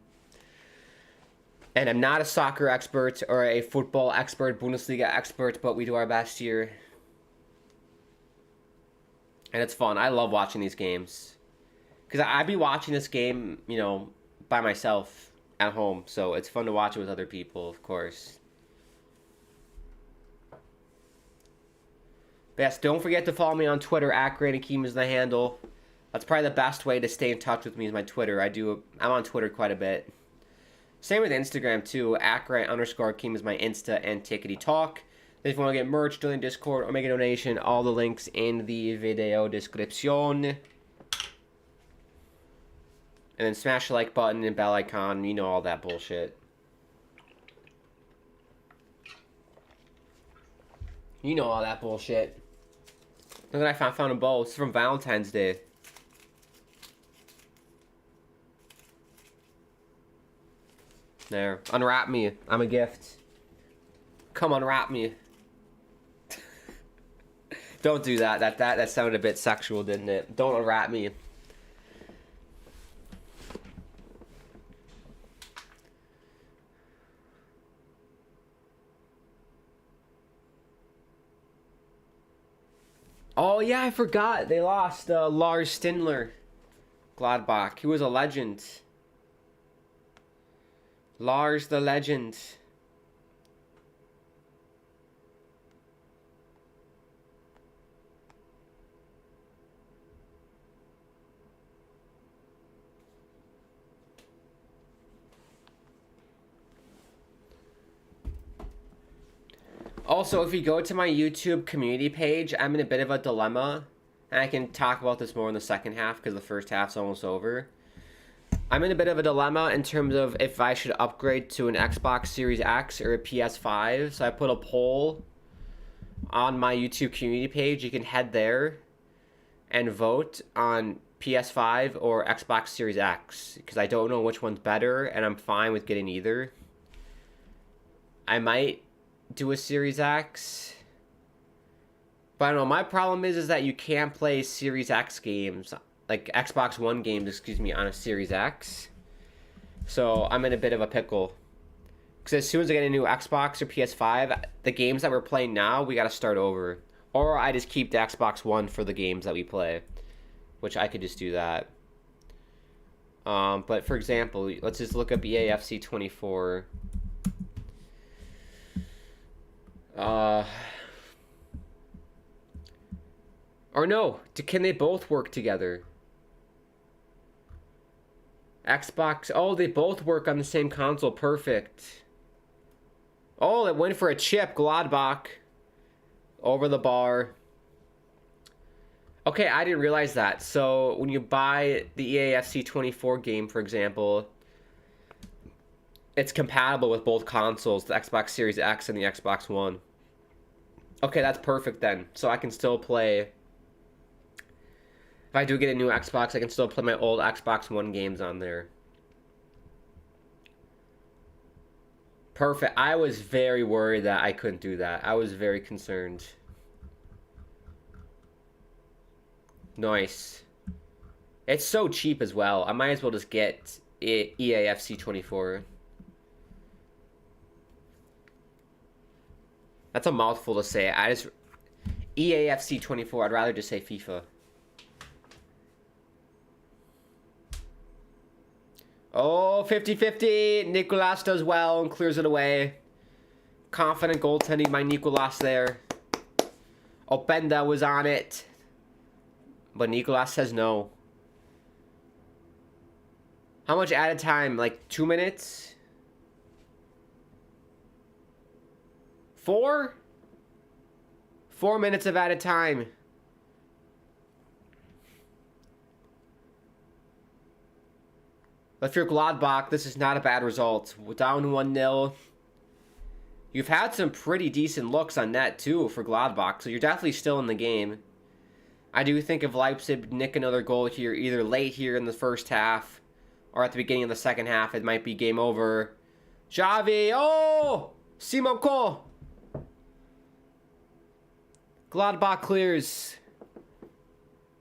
And I'm not a soccer expert or a football expert, Bundesliga expert, but we do our best here. And it's fun. I love watching these games. Because I'd be watching this game, you know, by myself at home. So it's fun to watch it with other people, of course. But yes, don't forget to follow me on Twitter. @GrannyKeem is the handle. That's probably the best way to stay in touch with me is my Twitter. I'm on Twitter quite a bit. Same with Instagram too. @Grant_Keem is my Insta and Tickety Talk. If you want to get merch, join Discord, or make a donation, all the links in the video description. And then smash the like button and bell icon. You know all that bullshit. You know all that bullshit. Look what I found a bow. This is from Valentine's Day. There. Unwrap me. I'm a gift. Come unwrap me. Don't do that. That sounded a bit sexual, didn't it? Don't unwrap me. Oh yeah, I forgot. They lost Lars Stindler. Gladbach. He was a legend. Lars the legend. Also, if you go to my YouTube community page, I'm in a bit of a dilemma. And I can talk about this more in the second half because the first half's almost over. I'm in a bit of a dilemma in terms of if I should upgrade to an Xbox Series X or a PS5. So I put a poll on my YouTube community page. You can head there and vote on PS5 or Xbox Series X. Because I don't know which one's better, and I'm fine with getting either. I might do a Series X. But I don't know, my problem is that you can't play Series X games, like Xbox One games, excuse me, on a Series X. So I'm in a bit of a pickle. Because as soon as I get a new Xbox or PS5, the games that we're playing now, we got to start over. Or I just keep the Xbox One for the games that we play. Which I could just do that. But for example, let's just look up EAFC 24. Or no, can they both work together? Xbox, oh, they both work on the same console, perfect. Oh, it went for a chip, Gladbach. Over the bar. Okay, I didn't realize that. So, when you buy the EAFC 24 game, for example, it's compatible with both consoles, the Xbox Series X and the Xbox One. Okay, that's perfect then. So I can still play If I do get a new Xbox, I can still play my old Xbox One games on there. Perfect. I was very worried that I couldn't do that. I was very concerned. Nice. It's so cheap as well. I might as well just get EAFC 24. That's a mouthful to say. EAFC 24. I'd rather just say FIFA. Oh, 50-50. Nicolas does well and clears it away. Confident goaltending by Nicolas there. Openda was on it. But Nicolas says no. How much added time? Like 2 minutes? 4? 4 minutes of added time. If you're Gladbach, this is not a bad result. We're down 1-0. You've had some pretty decent looks on net, too, for Gladbach, so you're definitely still in the game. I do think if Leipzig nick another goal here, either late here in the first half or at the beginning of the second half, it might be game over. Xavi! Oh! Simon Cole! Gladbach clears.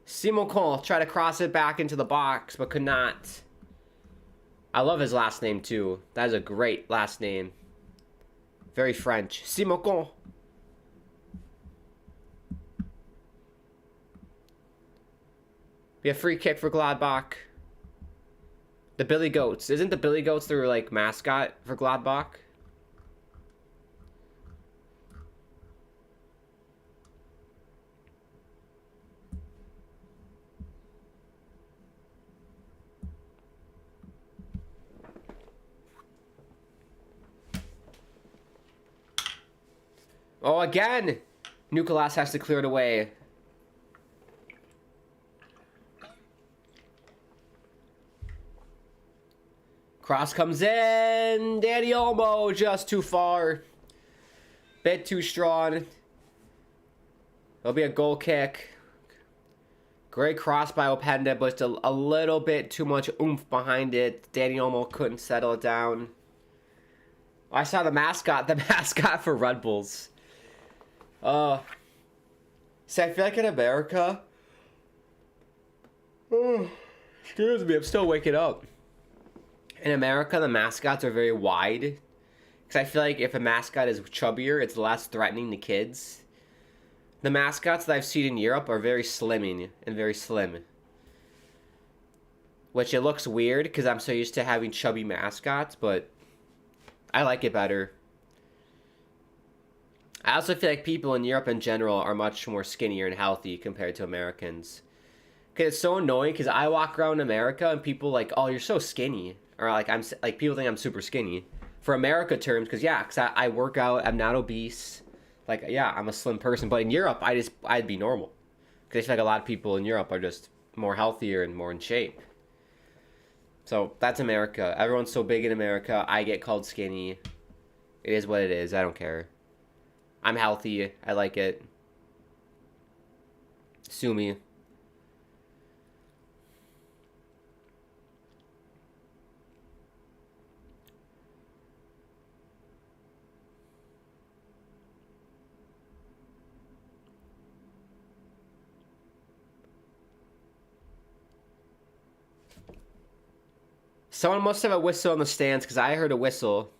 Simon Cole tried to cross it back into the box, but could not. I love his last name, too. That is a great last name. Very French. Simon Cole. Be a free kick for Gladbach. The Billy Goats. Isn't the Billy Goats their, like, mascot for Gladbach? Oh, again! Nicolas has to clear it away. Cross comes in. Danny Olmo just too far. Bit too strong. It'll be a goal kick. Great cross by Openda, but just a little bit too much oomph behind it. Danny Olmo couldn't settle it down. I saw the mascot for Red Bulls. So I feel like in America, excuse me, I'm still waking up. In America, the mascots are very wide. Because I feel like if a mascot is chubbier, it's less threatening to kids. The mascots that I've seen in Europe are very slimming and very slim. Which it looks weird because I'm so used to having chubby mascots, but I like it better. I also feel like people in Europe in general are much more skinnier and healthy compared to Americans. Because it's so annoying because I walk around America and people like, oh, you're so skinny. Or like, people think I'm super skinny. For America terms, because yeah, because I work out, I'm not obese. Like, yeah, I'm a slim person. But in Europe, I'd be normal. Because I feel like a lot of people in Europe are just more healthier and more in shape. So that's America. Everyone's so big in America. I get called skinny. It is what it is. I don't care. I'm healthy. I like it. Sue me. Someone must have a whistle in the stands because I heard a whistle.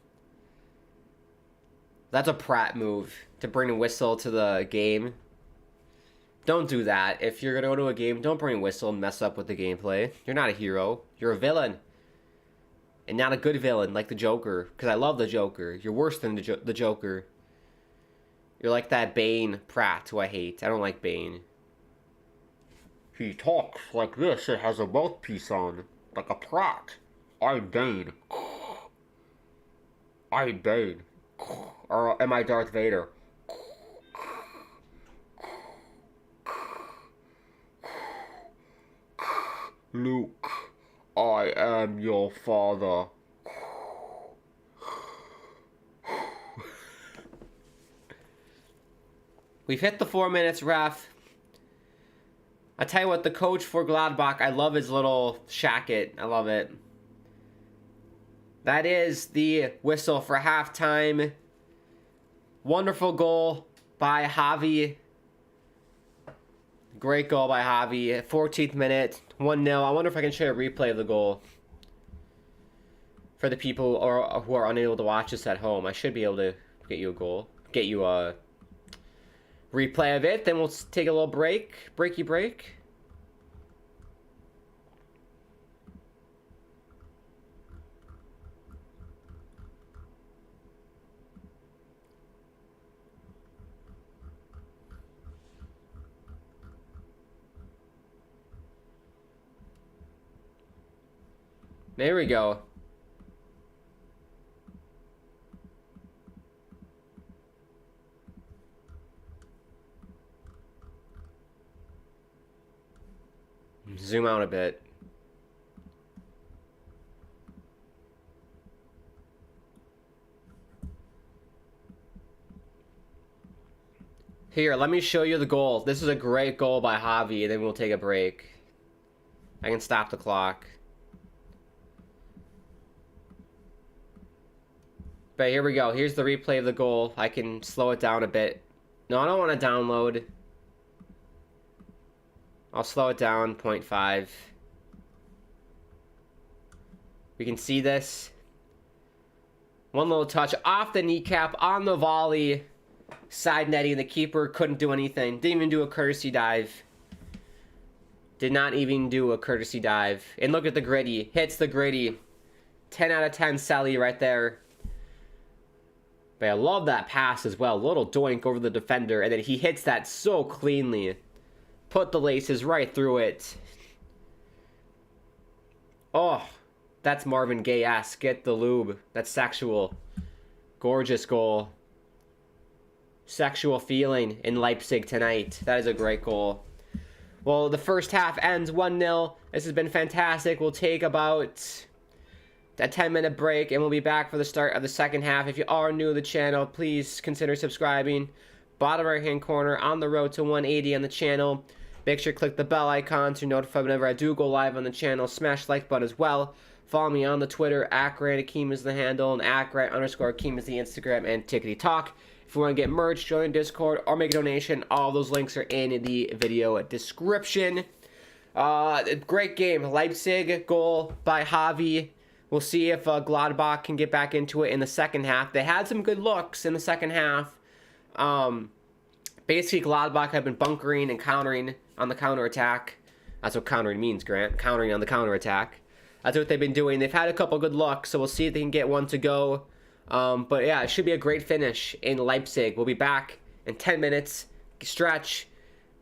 That's a Pratt move, to bring a whistle to the game. Don't do that. If you're going to go to a game, don't bring a whistle and mess up with the gameplay. You're not a hero. You're a villain. And not a good villain like the Joker. Because I love the Joker. You're worse than the Joker. You're like that Bane Pratt, who I hate. I don't like Bane. He talks like this and has a mouthpiece on. Like a Pratt. I'm Bane. I'm Bane. Or am I Darth Vader? Luke, I am your father. We've hit the 4 minutes, ref. I tell you what, the coach for Gladbach, I love his little shacket. I love it. That is the whistle for halftime. Wonderful goal by Javi. Great goal by Javi. 14th minute, 1-0. I wonder if I can show a replay of the goal for the people who are unable to watch this at home. I should be able to get you a goal. Get you a replay of it. Then we'll take a little break. Breaky break. There we go. Zoom out a bit. Here, let me show you the goal. This is a great goal by Javi, and then we'll take a break. I can stop the clock. But here we go. Here's the replay of the goal. I can slow it down a bit. No, I don't want to download. I'll slow it down, 0.5. We can see this. One little touch off the kneecap on the volley. Side netting. The keeper couldn't do anything. Didn't even do a courtesy dive. Did not even do a courtesy dive. And look at the gritty. Hits the gritty. 10 out of 10 Selly right there. But I love that pass as well. Little doink over the defender. And then he hits that so cleanly. Put the laces right through it. Oh, that's Marvin Gaye-esque. Get the lube. That's sexual. Gorgeous goal. Sexual feeling in Leipzig tonight. That is a great goal. Well, the first half ends 1-0. This has been fantastic. We'll take about a 10-minute break, and we'll be back for the start of the second half. If you are new to the channel, please consider subscribing. Bottom right-hand corner, on the road to 180 on the channel. Make sure to click the bell icon to notify whenever I do go live on the channel. Smash the like button as well. Follow me on the Twitter. @GrantAkeem is the handle, and @Grant_Akeem is the Instagram and Tickety Talk. If you want to get merch, join Discord, or make a donation, all those links are in the video description. Great game. Leipzig goal by Javi. We'll see if Gladbach can get back into it in the second half. They had some good looks in the second half. Basically, Gladbach have been bunkering and countering on the counterattack. That's what countering means, Grant. Countering on the counterattack. That's what they've been doing. They've had a couple good looks, so we'll see if they can get one to go. But yeah, it should be a great finish in Leipzig. We'll be back in 10 minutes. Stretch.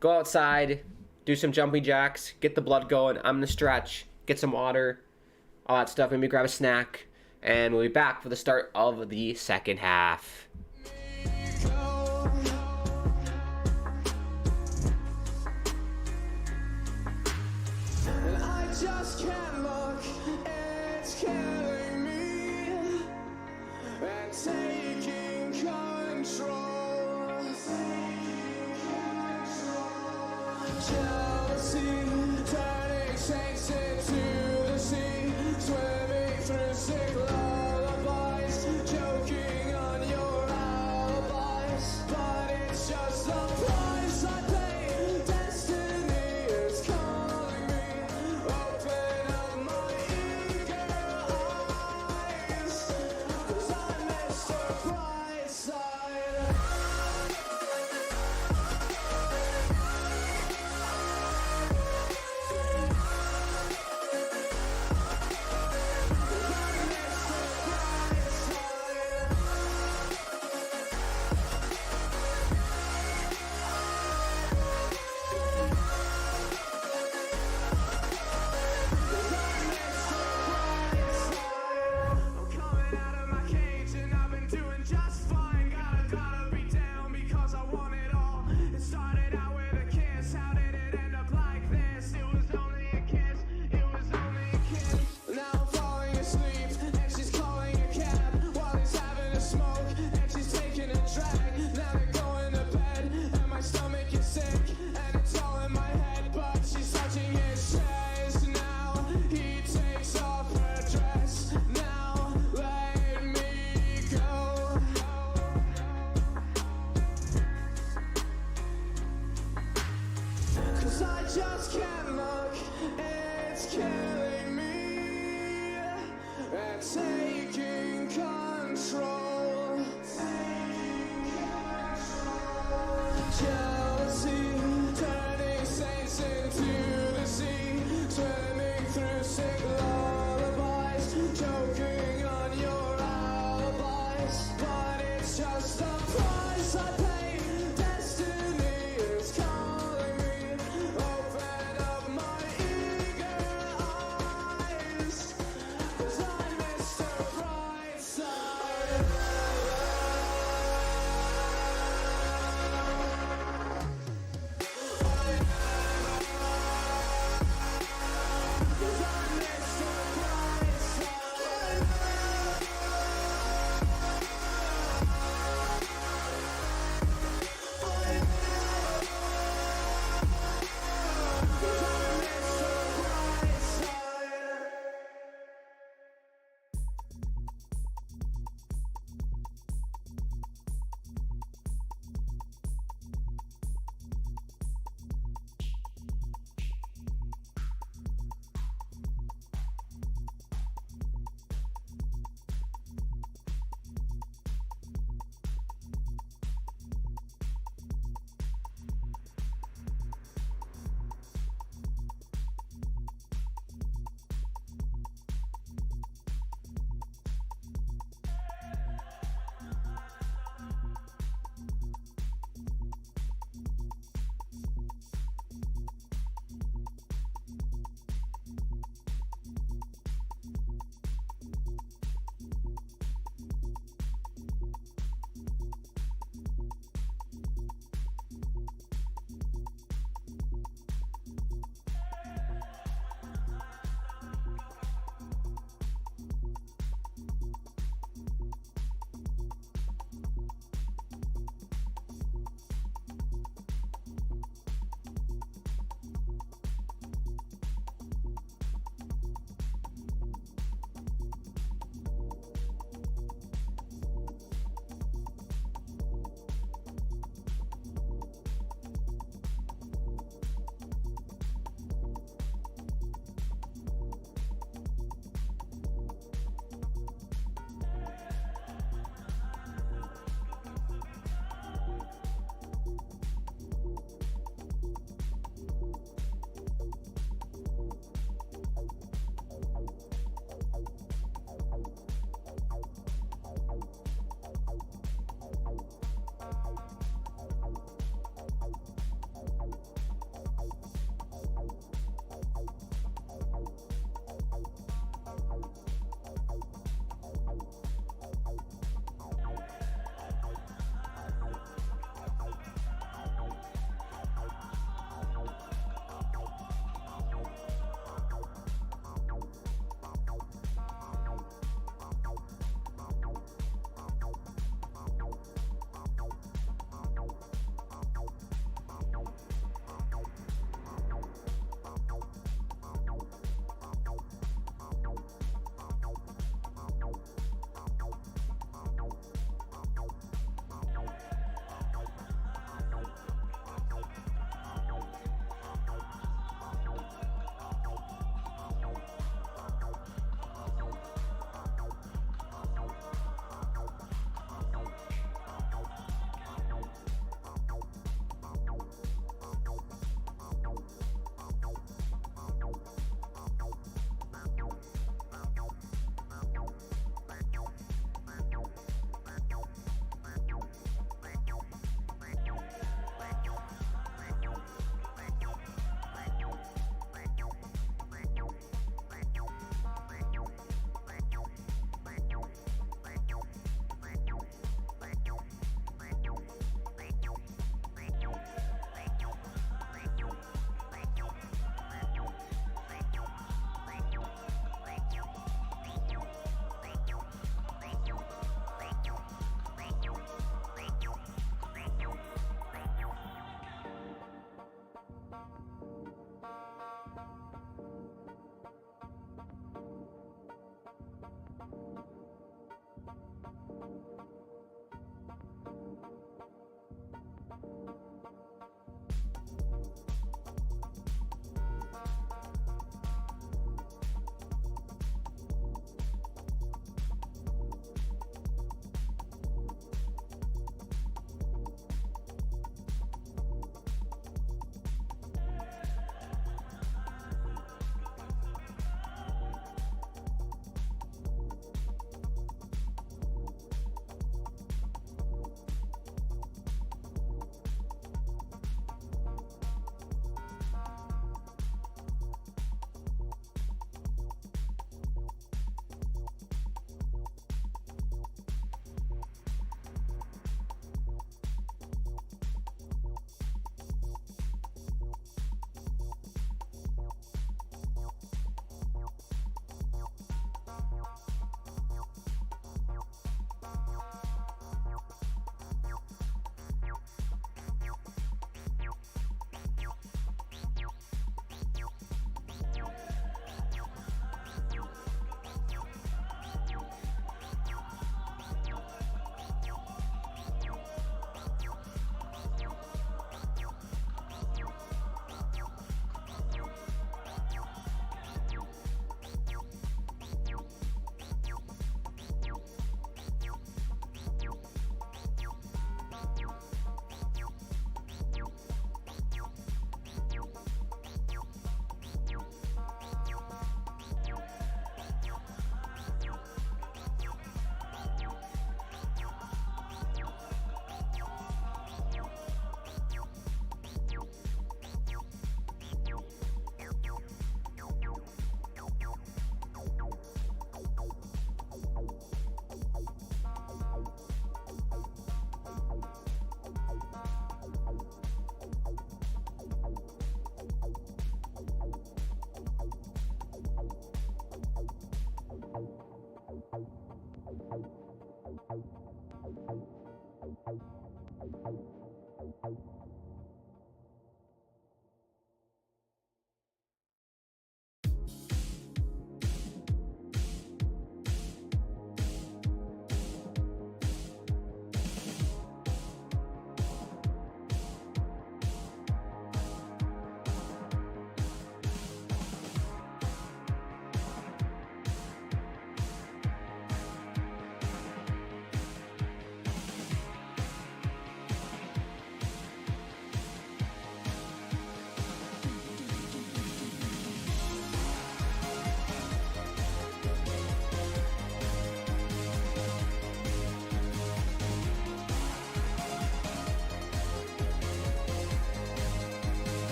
Go outside. Do some jumping jacks. Get the blood going. I'm going to stretch. Get some water. All that stuff. Maybe grab a snack. And we'll be back for the start of the second half. Just can't look, it's killing me and taking control. Jealousy turning saints into the sea, swimming through sick lullabies, joking on your alibis, but it's just the price I pay. Destiny is calling me. Open up my eager eyes, 'cause I miss the bright side.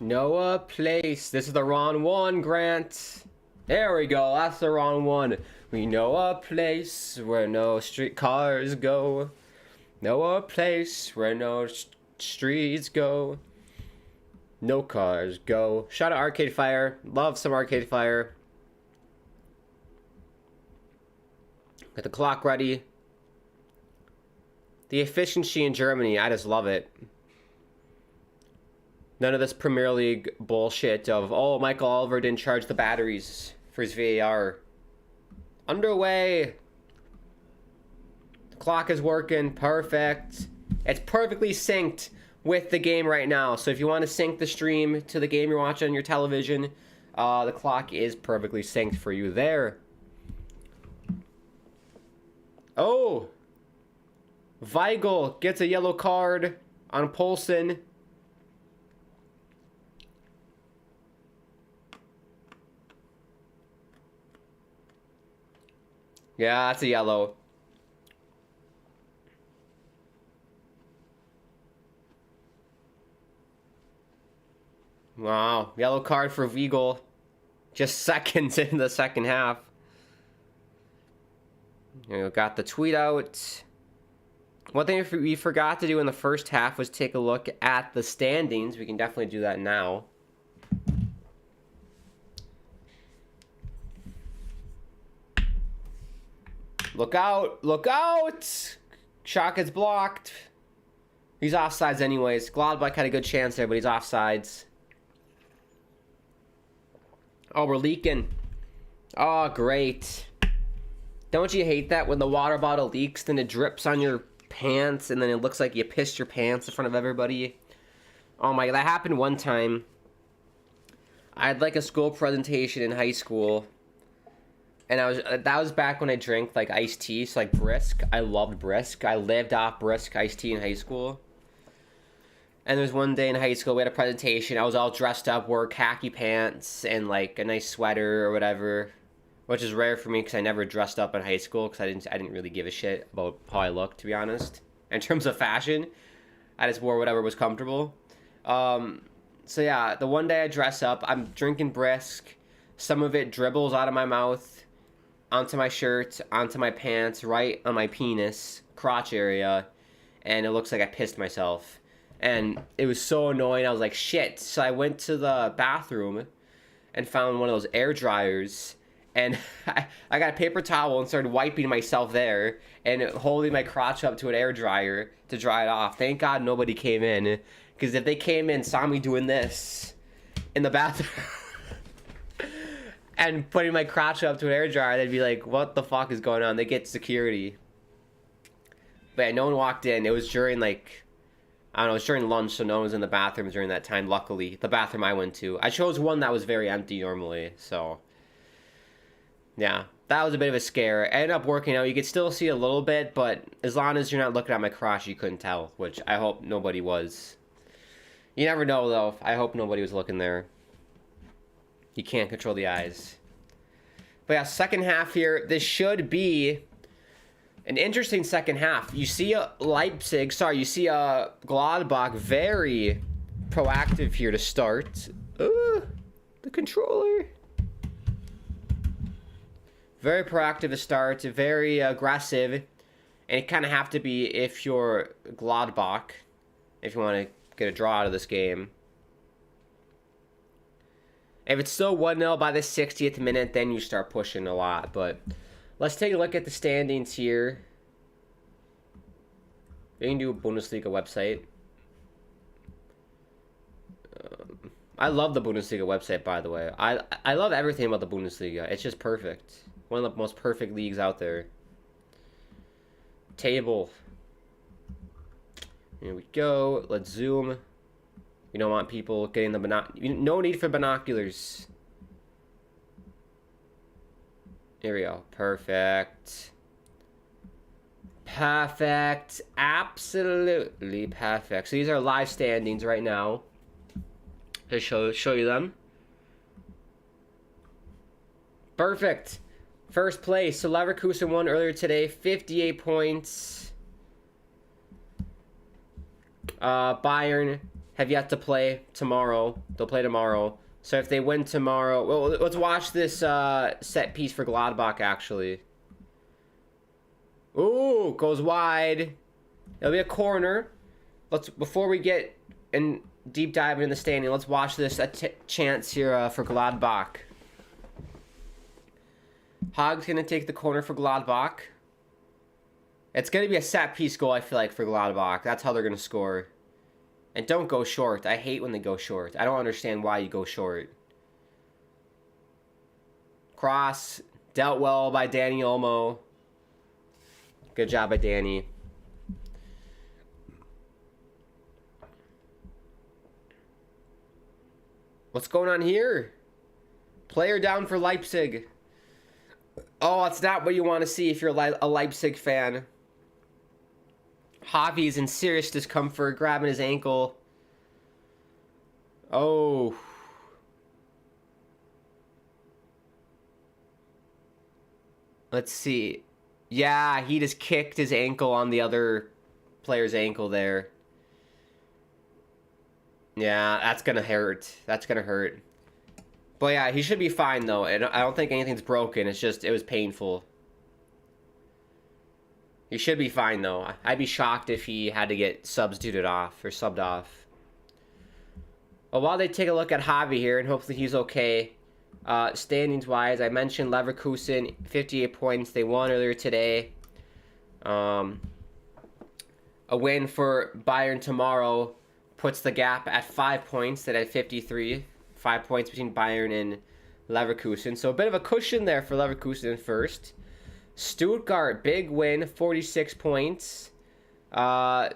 Know a place. This is the wrong one, Grant. There we go. That's the wrong one. We know a place where no streetcars go. Know a place where no streets go. No cars go. Shout out Arcade Fire. Love some Arcade Fire. Get the clock ready. The efficiency in Germany, I just love it. None of this Premier League bullshit of, oh, Michael Oliver didn't charge the batteries for his VAR. Underway. The clock is working. Perfect. It's perfectly synced with the game right now. So if you want to sync the stream to the game you're watching on your television, the clock is perfectly synced for you there. Oh! Weigl gets a yellow card on Poulsen. Yeah, that's a yellow. Wow, yellow card for Weigl. Just seconds in the second half. You got the tweet out. One thing we forgot to do in the first half was take a look at the standings. We can definitely do that now. Look out! Look out! Shot gets blocked. He's offsides anyways. Gladbach had a good chance there, but he's offsides. Oh, we're leaking. Oh, great. Don't you hate that when the water bottle leaks, then it drips on your pants, and then it looks like you pissed your pants in front of everybody? Oh my, that happened one time. I had like a school presentation in high school, and that was back when I drank like iced tea, so like Brisk. I loved Brisk. I lived off Brisk iced tea in high school. And there was one day in high school, we had a presentation. I was all dressed up, wore khaki pants and like a nice sweater or whatever, which is rare for me because I never dressed up in high school because I didn't really give a shit about how I looked, to be honest. In terms of fashion, I just wore whatever was comfortable. So yeah, the one day I dress up, I'm drinking Brisk. Some of it dribbles out of my mouth, onto my shirt, onto my pants, right on my penis, crotch area, and it looks like I pissed myself. And it was so annoying, I was like, shit. So I went to the bathroom and found one of those air dryers, and I got a paper towel and started wiping myself there and holding my crotch up to an air dryer to dry it off. Thank God nobody came in, because if they came in, saw me doing this in the bathroom and putting my crotch up to an air dryer, they'd be like, what the fuck is going on? They get security. But yeah, no one walked in. It was during like, I don't know, it was during lunch, so no one was in the bathroom during that time, luckily. The bathroom I went to. I chose one that was very empty normally, so yeah, that was a bit of a scare. It ended up working out. You could still see a little bit, but as long as you're not looking at my crotch, you couldn't tell, which I hope nobody was. You never know, though. I hope nobody was looking there. You can't control the eyes. But yeah, second half here. This should be an interesting second half. You see you see Gladbach very proactive here to start. The controller. Very proactive to start, very aggressive. And it kind of have to be if you're Gladbach, if you want to get a draw out of this game. If it's still 1-0 by the 60th minute, then you start pushing a lot. But let's take a look at the standings here. You can do a Bundesliga website. I love the Bundesliga website, by the way. I love everything about the Bundesliga. It's just perfect. One of the most perfect leagues out there. Table. Here we go. Let's zoom. We don't want people getting the no need for binoculars. Here we go. Perfect. Perfect. Absolutely perfect. So these are live standings right now. To show you them. Perfect. First place. So Leverkusen won earlier today. 58 points. Bayern have yet to play tomorrow. They'll play tomorrow. So if they win tomorrow... Well, let's watch this set piece for Gladbach, actually. Ooh, goes wide. It'll be a corner. Before we get in deep dive into the standing, let's watch this chance here for Gladbach. Hog's going to take the corner for Gladbach. It's going to be a set piece goal, I feel like, for Gladbach. That's how they're going to score. And don't go short. I hate when they go short. I don't understand why you go short. Cross. Dealt well by Danny Olmo. Good job by Danny. What's going on here? Player down for Leipzig. Oh, that's not what you want to see if you're a Leipzig fan. Javi's in serious discomfort, grabbing his ankle. Oh. Let's see. Yeah, he just kicked his ankle on the other player's ankle there. Yeah, that's going to hurt. That's going to hurt. But yeah, he should be fine, though. I don't think anything's broken. It's just, it was painful. He should be fine, though. I'd be shocked if he had to get substituted off or subbed off. Well, while they take a look at Javi here, and hopefully he's okay. Standings-wise, I mentioned Leverkusen, 58 points. They won earlier today. A win for Bayern tomorrow puts the gap at 5 points. That at 53. 5 points between Bayern and Leverkusen. So a bit of a cushion there for Leverkusen in first. Stuttgart, big win, 46 points. A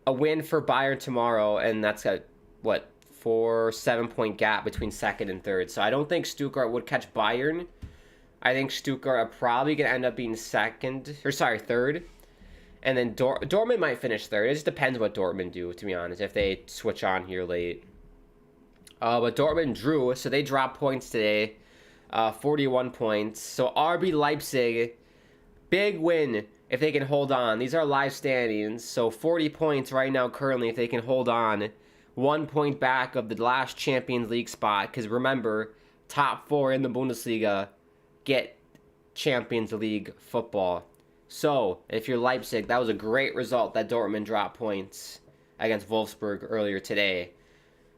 win for Bayern tomorrow, and that's a, 7-point gap between second and third. So I don't think Stuttgart would catch Bayern. I think Stuttgart are probably going to end up being third. And then Dortmund might finish third. It just depends what Dortmund do, to be honest, if they switch on here late. But Dortmund drew, so they dropped points today. 41 points. So RB Leipzig, big win if they can hold on. These are live standings, so 40 points right now currently if they can hold on. 1 point back of the last Champions League spot, because remember, top 4 in the Bundesliga get Champions League football. So, if you're Leipzig, that was a great result that Dortmund dropped points against Wolfsburg earlier today.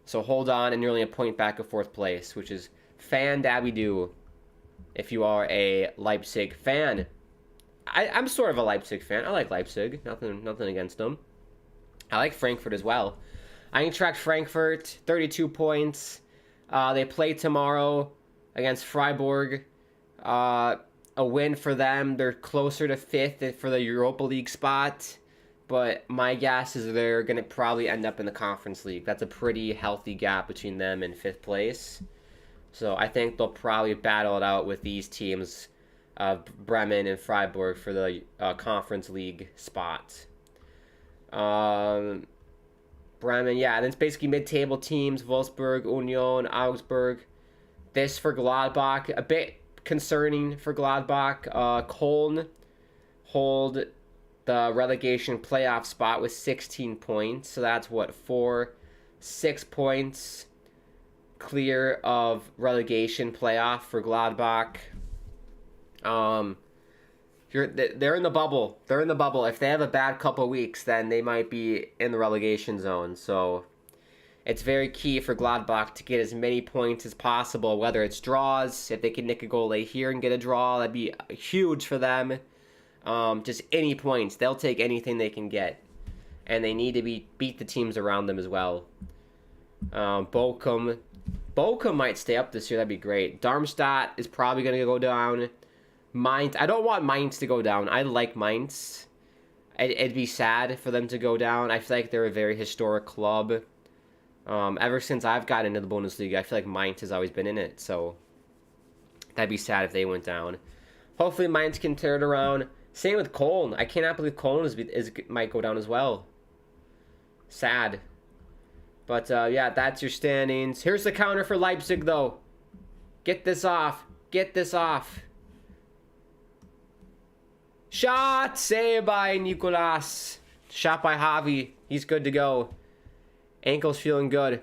So hold on, and you're only a point back of 4th place, which is fan-dabby-doo if you are a Leipzig fan. I'm sort of a Leipzig fan. I like Leipzig. Nothing against them. I like Frankfurt as well. Eintracht Frankfurt, 32 points. They play tomorrow against Freiburg. A win for them. They're closer to 5th for the Europa League spot. But my guess is they're going to probably end up in the Conference League. That's a pretty healthy gap between them and 5th place. So I think they'll probably battle it out with these teams, Bremen and Freiburg, for the Conference League spot. Bremen, yeah, and it's basically mid-table teams, Wolfsburg, Union, Augsburg. This for Gladbach, a bit concerning for Gladbach. Köln hold the relegation playoff spot with 16 points. So that's 6 points clear of relegation playoff for Gladbach. They're in the bubble. They're in the bubble. If they have a bad couple weeks, then they might be in the relegation zone. So it's very key for Gladbach to get as many points as possible, whether it's draws. If they can nick a goal late here and get a draw, that'd be huge for them. Just any points. They'll take anything they can get. And they need to beat the teams around them as well. Bochum might stay up this year. That'd be great. Darmstadt is probably going to go down. Mainz. I don't want Mainz to go down. I like Mainz. It'd be sad for them to go down. I feel like they're a very historic club. Ever since I've gotten into the Bundesliga, I feel like Mainz has always been in it. So that'd be sad if they went down. Hopefully Mainz can turn it around. Same with Köln. I cannot believe Köln might go down as well. Sad. But, yeah, that's your standings. Here's the counter for Leipzig, though. Get this off. Get this off. Shot! Saved by Nicolas. Shot by Javi. He's good to go. Ankle's feeling good.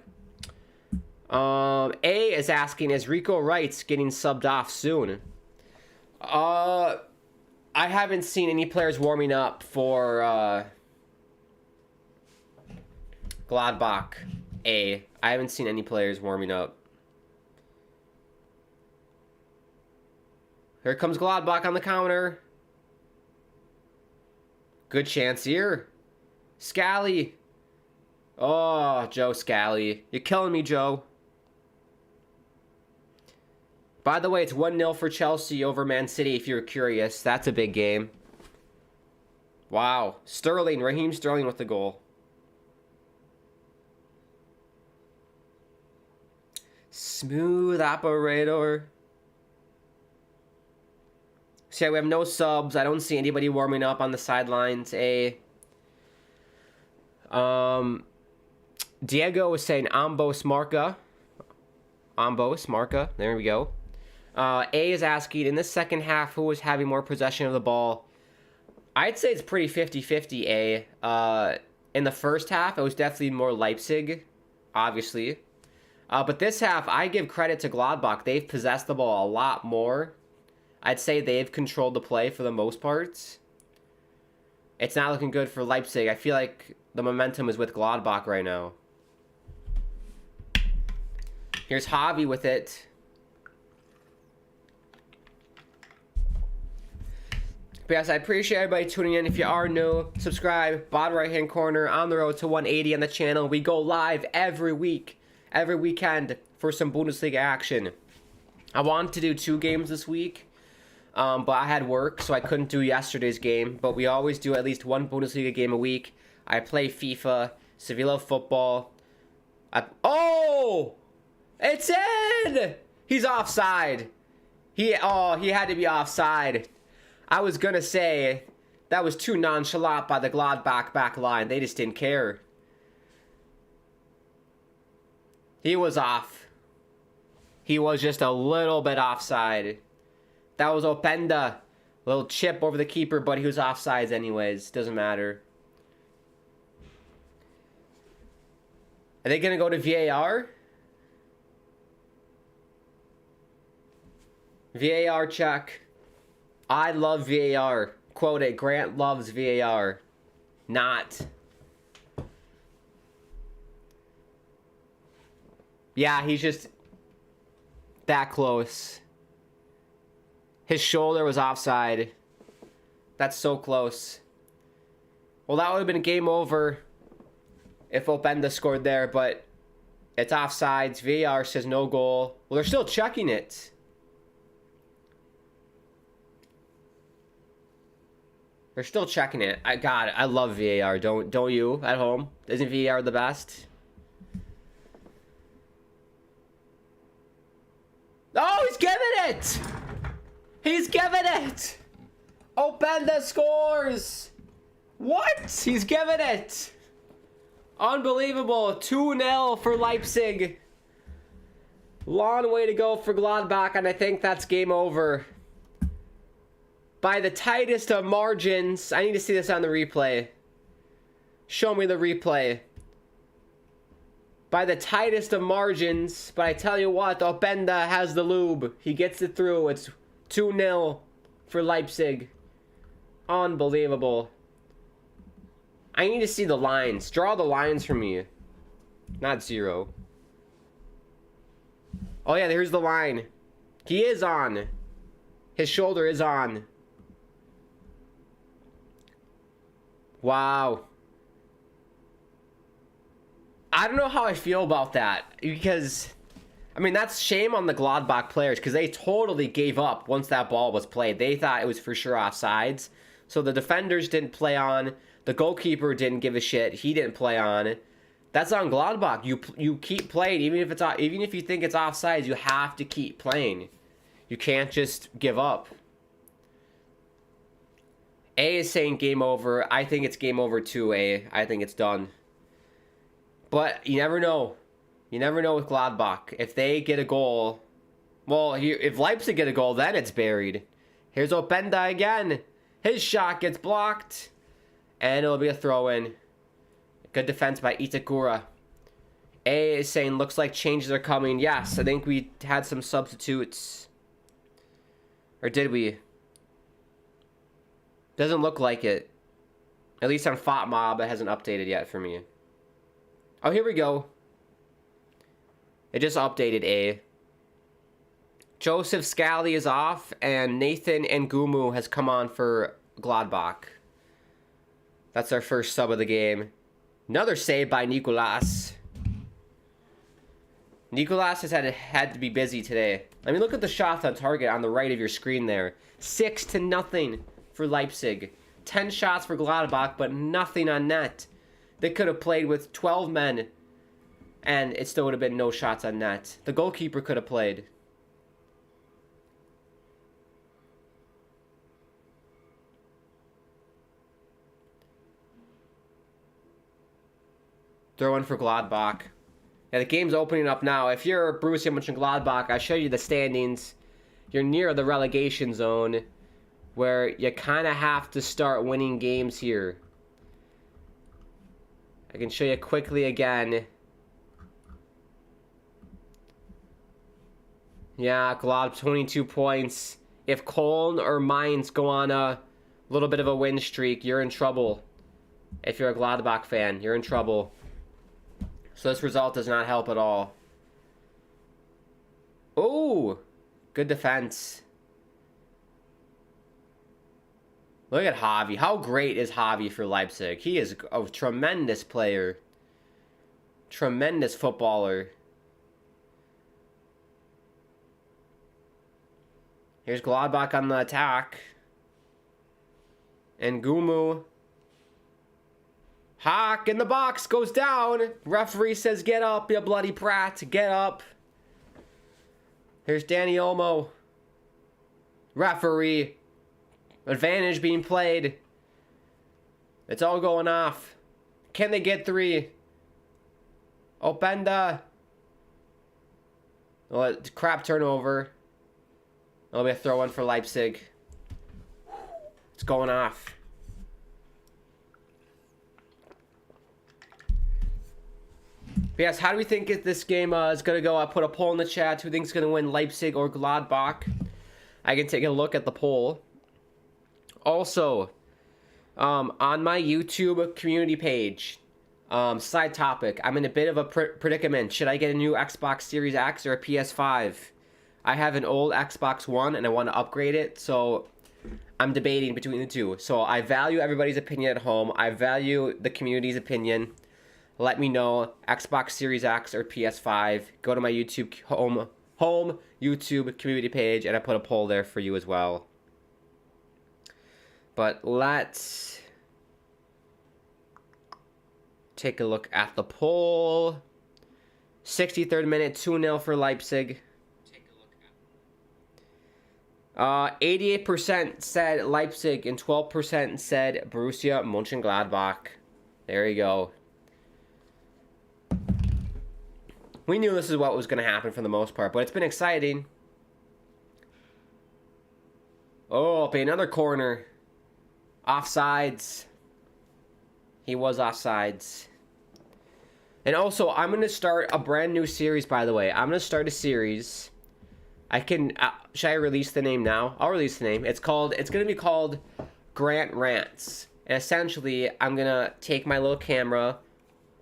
A is asking, is Rico Wrights getting subbed off soon? I haven't seen any players warming up for Gladbach. I haven't seen any players warming up. Here comes Gladbach on the counter. Good chance here. Scally. Oh, Joe Scally. You're killing me, Joe. By the way, it's 1-0 for Chelsea over Man City, if you're curious. That's a big game. Wow. Sterling. Raheem Sterling with the goal. Smooth operator. So yeah, we have no subs. I don't see anybody warming up on the sidelines. Diego was saying Ambos Marca. Ambos Marca. There we go. A is asking, in the second half, who was having more possession of the ball? I'd say it's pretty 50-50, A. In the first half, it was definitely more Leipzig, obviously. But this half, I give credit to Gladbach. They've possessed the ball a lot more. I'd say they've controlled the play for the most part. It's not looking good for Leipzig. I feel like the momentum is with Gladbach right now. Here's Javi with it. But yes, I appreciate everybody tuning in. If you are new, subscribe. Bottom right-hand corner, on the road to 180 on the channel. We go live every week, every weekend for some Bundesliga action. I wanted to do 2 games this week, but I had work, so I couldn't do yesterday's game. But we always do at least 1 Bundesliga game a week. I play FIFA, Sevilla football. Oh! It's in! He's offside. He had to be offside. I was gonna say, that was too nonchalant by the Gladbach back line. They just didn't care. He was off. He was just a little bit offside. That was Openda. Little chip over the keeper, but he was offsides anyways. Doesn't matter. Are they gonna go to VAR? VAR check. I love VAR. Quote it. Grant loves VAR. Not. Yeah, he's just that close. His shoulder was offside. That's so close. Well, that would have been game over if Openda scored there, but it's offsides. VAR says no goal. Well, they're still checking it. They're still checking it. I love VAR. Don't you at home? Isn't VAR the best? Oh, he's giving it! He's giving it! Openda scores! What? He's giving it! Unbelievable. 2-0 for Leipzig. Long way to go for Gladbach, and I think that's game over. By the tightest of margins. I need to see this on the replay. Show me the replay. By the tightest of margins. But I tell you what, Openda has the lube. He gets it through. It's 2-0 for Leipzig. Unbelievable. I need to see the lines. Draw the lines for me. Not 0. Oh yeah, here's the line. He is on. His shoulder is on. Wow. I don't know how I feel about that. Because, I mean, that's shame on the Gladbach players. Because they totally gave up once that ball was played. They thought it was for sure offsides. So the defenders didn't play on. The goalkeeper didn't give a shit. He didn't play on. That's on Gladbach. You keep playing. Even if you think it's offsides, you have to keep playing. You can't just give up. A is saying game over. I think it's game over too, A. I think it's done. But you never know. You never know with Gladbach. If they get a goal... Well, if Leipzig get a goal, then it's buried. Here's Openda again. His shot gets blocked. And it'll be a throw-in. Good defense by Itakura. A is saying, looks like changes are coming. Yes, I think we had some substitutes. Or did we? Doesn't look like it. At least on FotMob, it hasn't updated yet for me. Oh, here we go. It just updated A. Joseph Scally is off, and Nathan Ngumu has come on for Gladbach. That's our first sub of the game. Another save by Nicolas. Nicolas has had to be busy today. I mean, look at the shots on target on the right of your screen there. 6-0 for Leipzig. 10 shots for Gladbach, but nothing on net. They could have played with 12 men, and it still would have been no shots on net. The goalkeeper could have played. Throw in for Gladbach. Yeah, the game's opening up now. If you're Borussia Mönchengladbach, I show you the standings. You're near the relegation zone, where you kind of have to start winning games here. I can show you quickly again. Yeah, Glad 22 points. If Köln or Mainz go on a little bit of a win streak, you're in trouble. If you're a Gladbach fan, you're in trouble. So this result does not help at all. Oh, good defense. Look at Javi. How great is Javi for Leipzig? He is a tremendous player. Tremendous footballer. Here's Gladbach on the attack. And Ngumu. Hack in the box, goes down. Referee says, get up, you bloody prat. Get up. Here's Danny Olmo. Referee. Advantage being played. It's all going off. Can they get 3? Openda. Oh, crap turnover. That'll be a throw-in for Leipzig. It's going off. But yes, how do we think this game is going to go? I put a poll in the chat. Who thinks going to win, Leipzig or Gladbach? I can take a look at the poll. Also, on my YouTube community page, side topic, I'm in a bit of a predicament. Should I get a new Xbox Series X or a PS5? I have an old Xbox One and I want to upgrade it, so I'm debating between the two. So I value everybody's opinion at home. I value the community's opinion. Let me know, Xbox Series X or PS5. Go to my YouTube home YouTube community page, and I put a poll there for you as well. But let's take a look at the poll. 63rd minute, 2-0 for Leipzig. 88% said Leipzig and 12% said Borussia Mönchengladbach. There you go. We knew this is what was going to happen for the most part, but it's been exciting. Oh, be another corner. Offsides. He was offsides. And also, I'm going to start a brand new series, by the way. I'm going to start a series. I can... should I release the name now? I'll release the name. It's going to be called Grant Rants. And essentially, I'm going to take my little camera,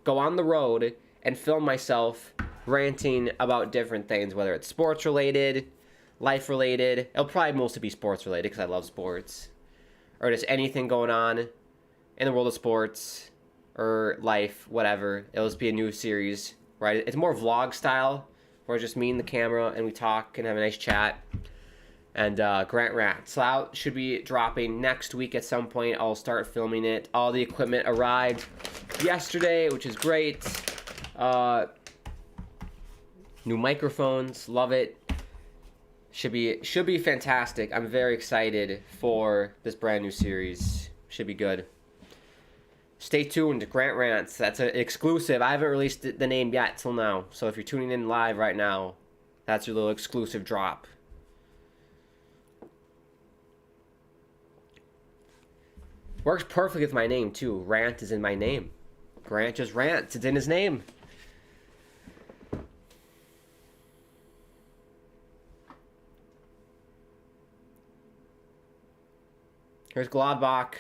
go on the road, and film myself ranting about different things, whether it's sports related, life related. It'll probably mostly be sports related because I love sports, or just anything going on in the world of sports or life, whatever. It'll just be a new series, right? It's more vlog style, where it's just me and the camera and we talk and have a nice chat. And Grant Rat. So that should be dropping next week at some point. I'll start filming it. All the equipment arrived yesterday, which is great. New microphones, love it. Should be fantastic. I'm very excited for this brand new series. Should be good. Stay tuned, Grant Rants. That's an exclusive. I haven't released the name yet till now. So if you're tuning in live right now, that's your little exclusive drop. Works perfect with my name too. Rant is in my name. Grant just rants. It's in his name. Here's Gladbach.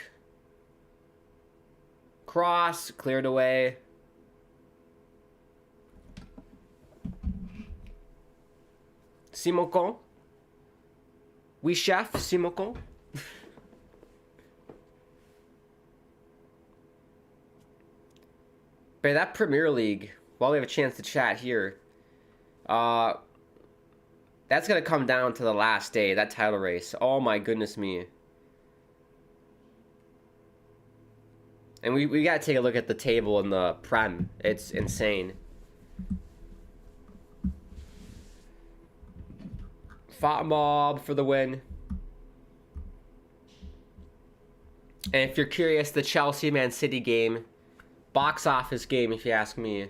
Cross, cleared away. Simocon. Oui, chef, Simocon. But that Premier League, while we have a chance to chat here, that's going to come down to the last day, that title race. Oh my goodness me. And we got to take a look at the table in the Prem. It's insane. Mob for the win. And if you're curious, the Chelsea-Man City game, box office game if you ask me.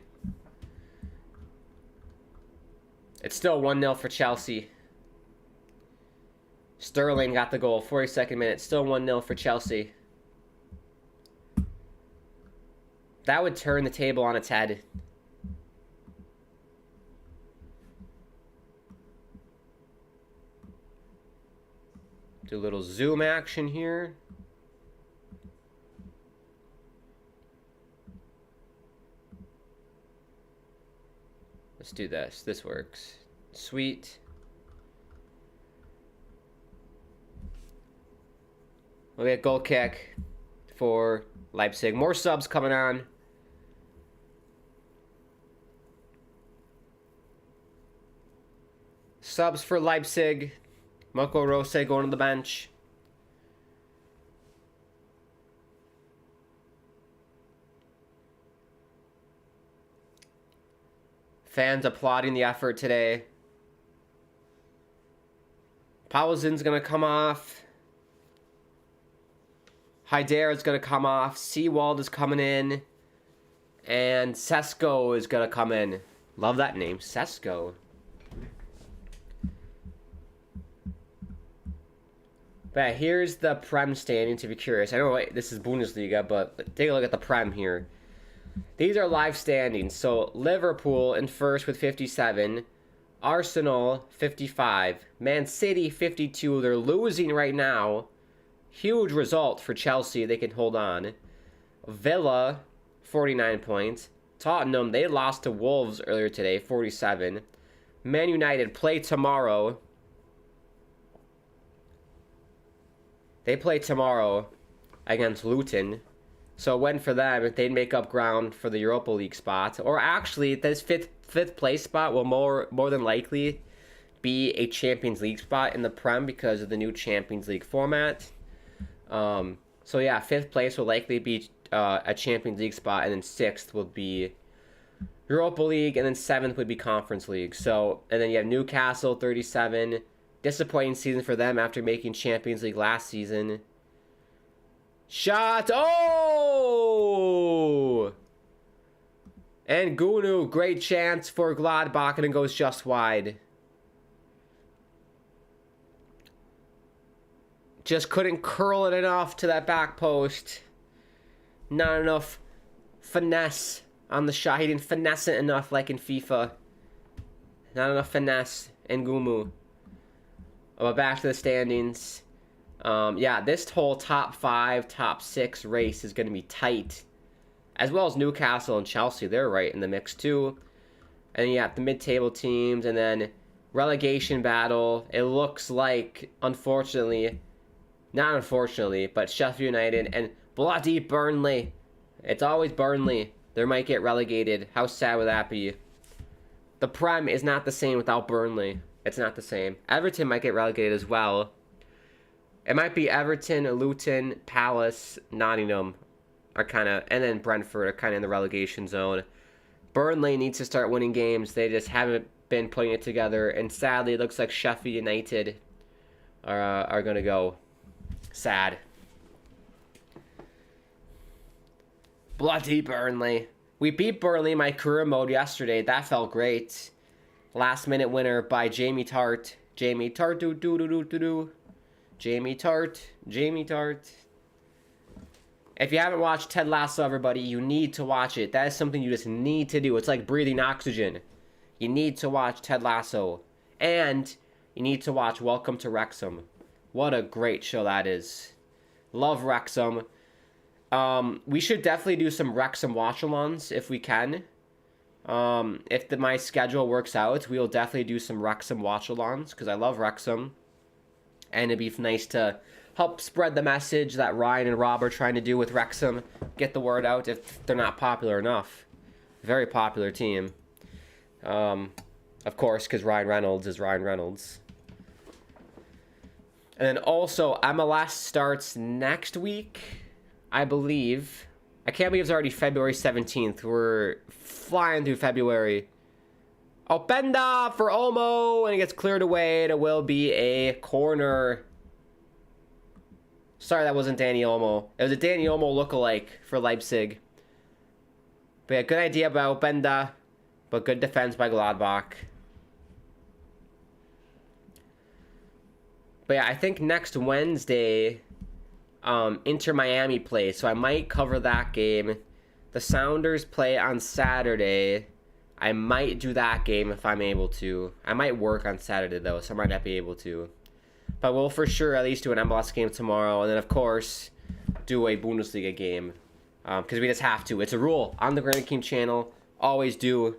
It's still 1-0 for Chelsea. Sterling got the goal, 42nd minute. Still 1-0 for Chelsea. That would turn the table on its head. Do a little zoom action here. Let's do this. This works. Sweet. We'll get goal kick for Leipzig. More subs coming on. Subs for Leipzig. Marco Rose going to the bench. Fans applauding the effort today. Paulin's going to come off. Haider is going to come off. Seawald is coming in. And Sesko is going to come in. Love that name, Sesko. But here's the Prem standings if you're curious. I know this is Bundesliga, but take a look at the Prem here. These are live standings. So Liverpool in first with 57. Arsenal 55. Man City 52. They're losing right now. Huge result for Chelsea. They can hold on. Villa 49 points. Tottenham, they lost to Wolves earlier today, 47. Man United play tomorrow. They play tomorrow against Luton. So a win for them, if they'd make up ground for the Europa League spot. Or actually, this fifth place spot will more than likely be a Champions League spot in the Prem because of the new Champions League format. So yeah, 5th place will likely be a Champions League spot, and then 6th will be Europa League, and then 7th would be Conference League. So, and then you have Newcastle, 37. Disappointing season for them after making Champions League last season. Shot! Oh! And Gunu, great chance for Gladbach, and it goes just wide. Just couldn't curl it enough to that back post. Not enough finesse on the shot. He didn't finesse it enough like in FIFA. Not enough finesse in Gumu. But back to the standings. Yeah, this whole top 5, top 6 race is going to be tight. As well as Newcastle and Chelsea. They're right in the mix too. And you have the mid-table teams. And then relegation battle. It looks like, unfortunately, not unfortunately, but Sheffield United and bloody Burnley. It's always Burnley. They might get relegated. How sad would that be? The Prem is not the same without Burnley. It's not the same. Everton might get relegated as well. It might be Everton, Luton, Palace, Nottingham are kind of, and then Brentford are kind of in the relegation zone. Burnley needs to start winning games. They just haven't been putting it together. And sadly, it looks like Sheffield United are going to go. Sad. Bloody Burnley. We beat Burnley in my career mode yesterday. That felt great. Last minute winner by Jamie Tart. Jamie Tart. Jamie Tart. Jamie Tart. If you haven't watched Ted Lasso, everybody, you need to watch it. That is something you just need to do. It's like breathing oxygen. You need to watch Ted Lasso. And you need to watch Welcome to Wrexham. What a great show that is. Love Wrexham. We should definitely do some Wrexham watch-alongs if we can. If my schedule works out, we'll definitely do some Wrexham watch-alongs because I love Wrexham. And it'd be nice to help spread the message that Ryan and Rob are trying to do with Wrexham. Get the word out if they're not popular enough. Very popular team. Of course, because Ryan Reynolds is Ryan Reynolds. And then also, MLS starts next week, I believe. I can't believe it's already February 17th. We're flying through February. Openda for Olmo, and it gets cleared away. It will be a corner. Sorry, that wasn't Danny Olmo. It was a Danny Olmo lookalike for Leipzig. But yeah, good idea by Openda, but good defense by Gladbach. But yeah, I think next Wednesday, Inter Miami plays, so I might cover that game. The Sounders play on Saturday. I might do that game if I'm able to. I might work on Saturday, though, so I might not be able to. But we'll for sure at least do an MLS game tomorrow, and then, of course, do a Bundesliga game. Because we just have to. It's a rule on the Granite King channel. Always do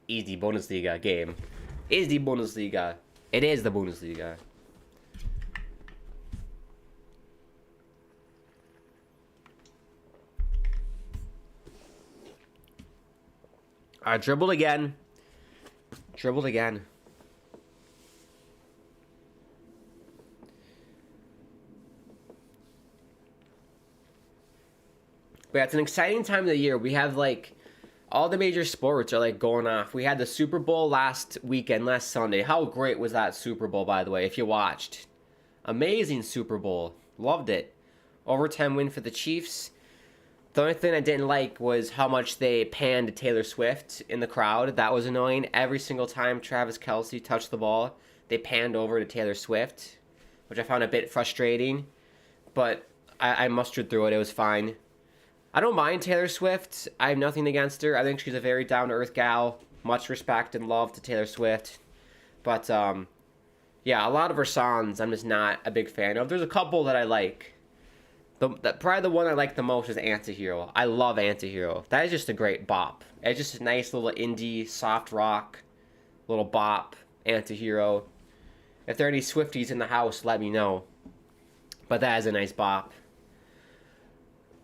the Bundesliga game. Is the Bundesliga. It is the Bundesliga. I dribbled again. Dribbled again. But yeah, it's an exciting time of the year. We have, like, all the major sports are, like, going off. We had the Super Bowl last weekend, last Sunday. How great was that Super Bowl, by the way, if you watched? Amazing Super Bowl. Loved it. Overtime win for the Chiefs. The only thing I didn't like was how much they panned Taylor Swift in the crowd. That was annoying. Every single time Travis Kelce touched the ball, they panned over to Taylor Swift, which I found a bit frustrating. But I mustered through it. It was fine. I don't mind Taylor Swift. I have nothing against her. I think she's a very down-to-earth gal. Much respect and love to Taylor Swift. But, yeah, a lot of her songs I'm just not a big fan of. There's a couple that I like. Probably the one I like the most is Antihero. I love Antihero. That is just a great bop. It's just a nice little indie, soft rock, little bop, Antihero. If there are any Swifties in the house, let me know. But that is a nice bop.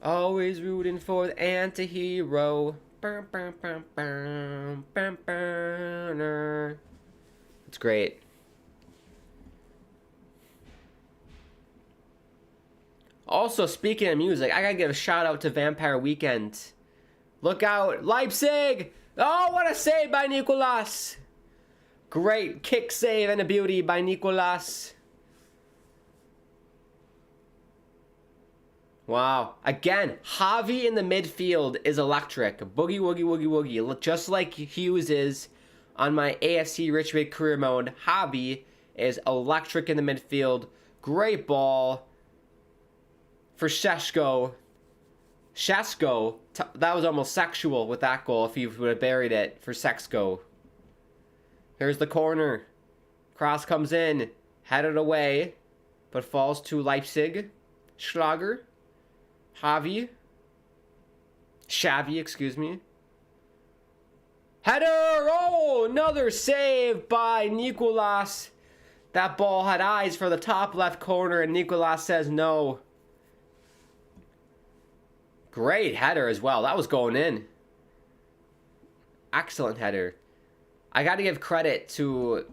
Always rooting for the Antihero. It's great. Also, speaking of music, I gotta give a shout out to Vampire Weekend. Look out, Leipzig! Oh, what a save by Nicolas! Great kick save and a beauty by Nicolas. Wow. Again, Javi in the midfield is electric. Boogie, woogie, woogie, woogie. Just like Hughes is on my AFC Richmond career mode, Javi is electric in the midfield. Great ball for Šeško. Šeško, that was almost sexual with that goal if he would have buried it for Sexco. Here's the corner. Cross comes in, headed away, but falls to Leipzig. Schlager. Xavi, excuse me. Header! Oh, another save by Nicolas. That ball had eyes for the top left corner, and Nicolas says no. Great header as well. That was going in. Excellent header. I got to give credit to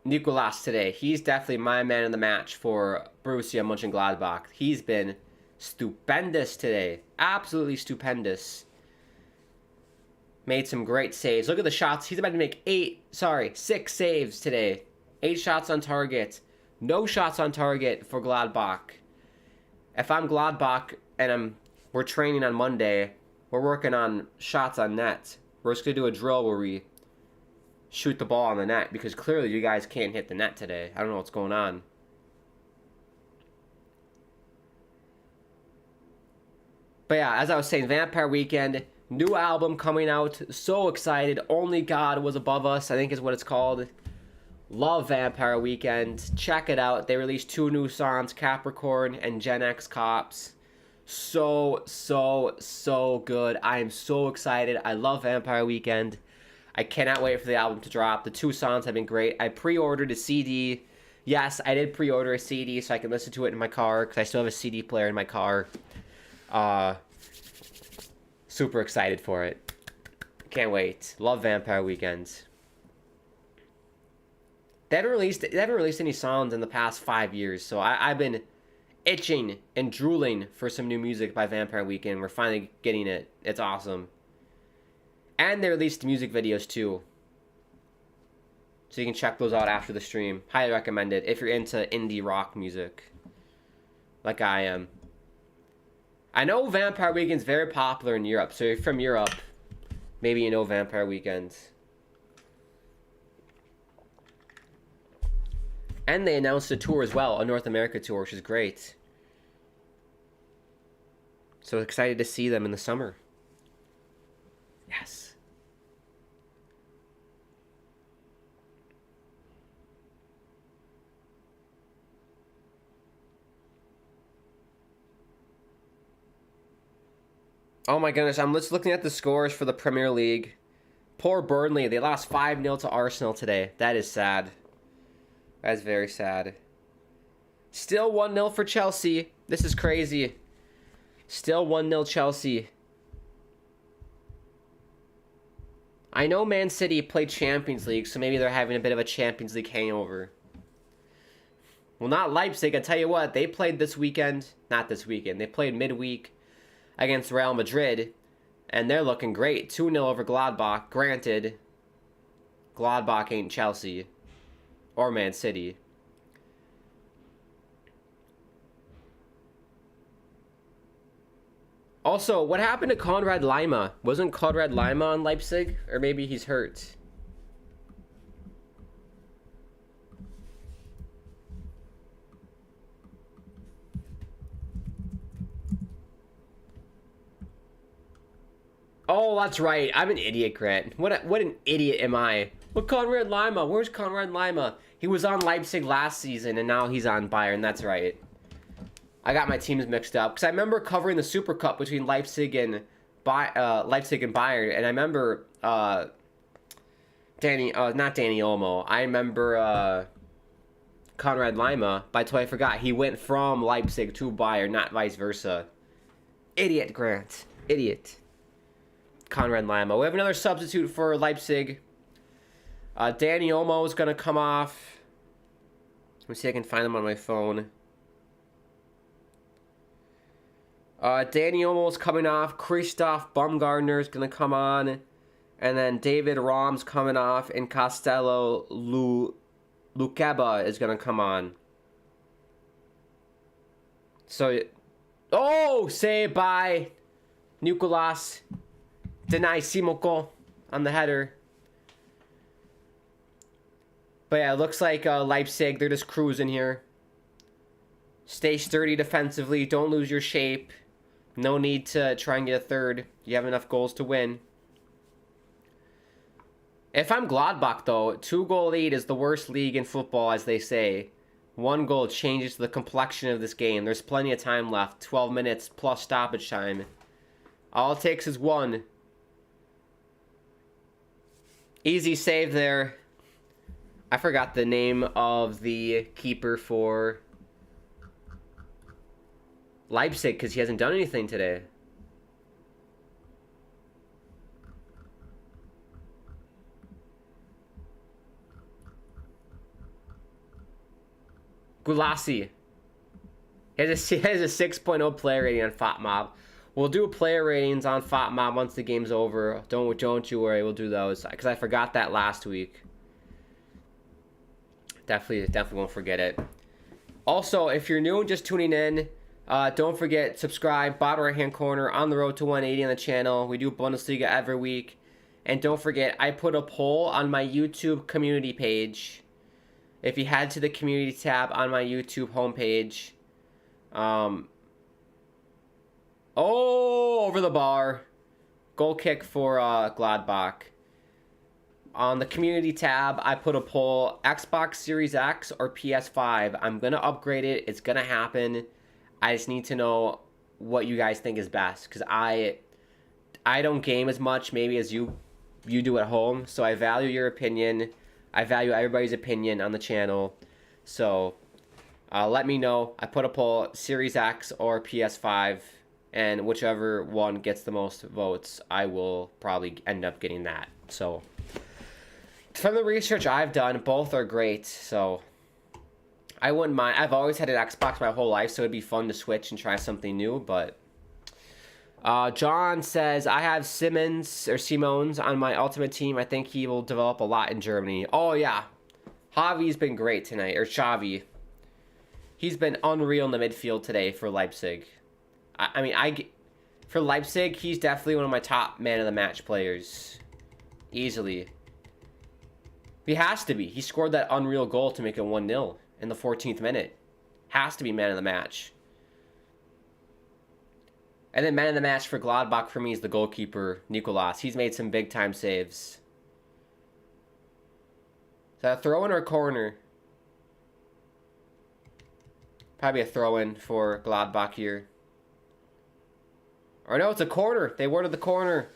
Nicolas today. He's definitely my man in the match for Borussia Mönchengladbach. He's been stupendous today. Absolutely stupendous. Made some great saves. Look at the shots. He's about to make 6 saves today. 8 shots on target. No shots on target for Gladbach. If I'm Gladbach and we're training on Monday, we're working on shots on net. We're just going to do a drill where we shoot the ball on the net because clearly you guys can't hit the net today. I don't know what's going on. But yeah, as I was saying, Vampire Weekend, new album coming out. So excited. Only God Was Above Us, I think is what it's called. Love Vampire Weekend. Check it out. They released 2 new songs, Capricorn and Gen X Cops. So good. I am so excited. I love Vampire Weekend. I cannot wait for the album to drop. The 2 songs have been great. I pre-ordered a CD. Yes, I did pre-order a CD so I can listen to it in my car because I still have a CD player in my car. Super excited for it. Can't wait. Love Vampire Weekend. They haven't released any songs in the past 5 years, so I've been itching and drooling for some new music by Vampire Weekend. We're finally getting it. It's awesome. And they released music videos too. So you can check those out after the stream. Highly recommend it if you're into indie rock music. Like I am. I know Vampire Weekend's very popular in Europe. So if you're from Europe, maybe you know Vampire Weekend. And they announced a tour as well, a North America tour, which is great. So excited to see them in the summer. Yes. Oh my goodness, I'm just looking at the scores for the Premier League. Poor Burnley, they lost 5-0 to Arsenal today. That is sad. That is very sad. Still 1-0 for Chelsea. This is crazy. Still 1-0 Chelsea. I know Man City played Champions League, so maybe they're having a bit of a Champions League hangover. Well, not Leipzig. I tell you what, they played this weekend. Not this weekend. They played midweek against Real Madrid, and they're looking great. 2-0 over Gladbach. Granted, Gladbach ain't Chelsea or Man City. Also, what happened to Konrad Lima? Wasn't Konrad Lima on Leipzig? Or maybe he's hurt. Oh, that's right. I'm an idiot, Grant. What an idiot am I? Well, Konrad Lima. Where's Konrad Lima? He was on Leipzig last season, and now he's on Bayern. That's right. I got my teams mixed up because I remember covering the Super Cup between Leipzig and Bayern, and I remember not Danny Olmo. I remember Konrad Lima, but I totally forgot he went from Leipzig to Bayern, not vice versa. Idiot, Grant. Idiot. Konrad Lima. We have another substitute for Leipzig. Danny Olmo is gonna come off. Let me see if I can find him on my phone. Danny Olmo's coming off. Christoph Baumgartner is going to come on. And then David Rahm's coming off. And Costello Lukeba is going to come on. So, oh, saved by Nicolas Denai Simoko on the header. But yeah, it looks like Leipzig, they're just cruising here. Stay sturdy defensively. Don't lose your shape. No need to try and get a third. You have enough goals to win. If I'm Gladbach, though, 2-goal lead is the worst league in football, as they say. 1 goal changes the complexion of this game. There's plenty of time left. 12 minutes plus stoppage time. All it takes is 1. Easy save there. I forgot the name of the keeper for Leipzig because he hasn't done anything today. Gulassi. He has a 6.0 player rating on FotMob. We'll do player ratings on FotMob once the game's over. Don't you worry, we'll do those because I forgot that last week. Definitely won't forget it. Also, if you're new and just tuning in, don't forget, subscribe, bottom right hand corner, on the road to 180 on the channel. We do Bundesliga every week. And don't forget, I put a poll on my YouTube community page. If you head to the community tab on my YouTube homepage. Oh, over the bar. Goal kick for Gladbach. On the community tab, I put a poll, Xbox Series X or PS5. I'm going to upgrade it. It's going to happen. I just need to know what you guys think is best, because I don't game as much maybe as you do at home, so I value your opinion. I value everybody's opinion on the channel. So let me know. I put a poll, Series X or PS5, and whichever one gets the most votes, I will probably end up getting that. So from the research I've done, both are great, so I wouldn't mind. I've always had an Xbox my whole life, so it'd be fun to switch and try something new, but John says, I have Simons on my ultimate team. I think he will develop a lot in Germany. Oh, yeah. Javi's been great tonight, or Xavi. He's been unreal in the midfield today for Leipzig. For Leipzig, he's definitely one of my top man of the match players. Easily. He has to be. He scored that unreal goal to make it 1-0 in the 14th minute. Has to be man of the match. And then man of the match for Gladbach for me is the goalkeeper, Nicolas. He's made some big time saves. Is that a throw-in or a corner? Probably a throw-in for Gladbach here. Or no, it's a corner. They awarded the corner.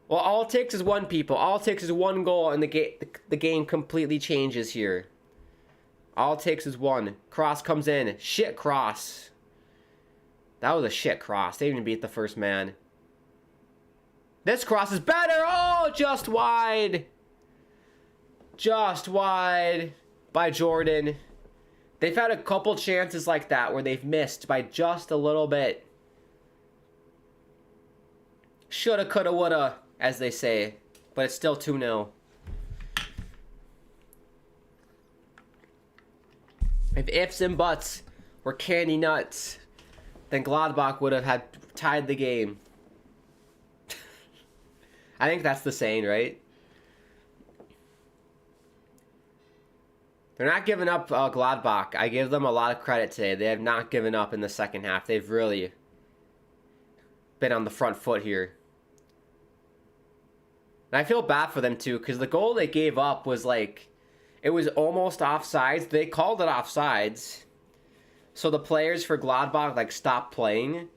Well, all it takes is one, people. All it takes is one goal, and the game completely changes here. All it takes is one. Cross comes in. Shit cross. That was a shit cross. They didn't even beat the first man. This cross is better. Oh, just wide. Just wide by Jordan. They've had a couple chances like that where they've missed by just a little bit. Shoulda, coulda, woulda, as they say. But it's still 2-0. If ifs and buts were candy nuts, then Gladbach would have had tied the game. I think that's the saying, right? They're not giving up Gladbach. I give them a lot of credit today. They have not given up in the second half. They've really been on the front foot here. And I feel bad for them too, because the goal they gave up was like, it was almost offsides. They called it offsides. So the players for Gladbach like stopped playing,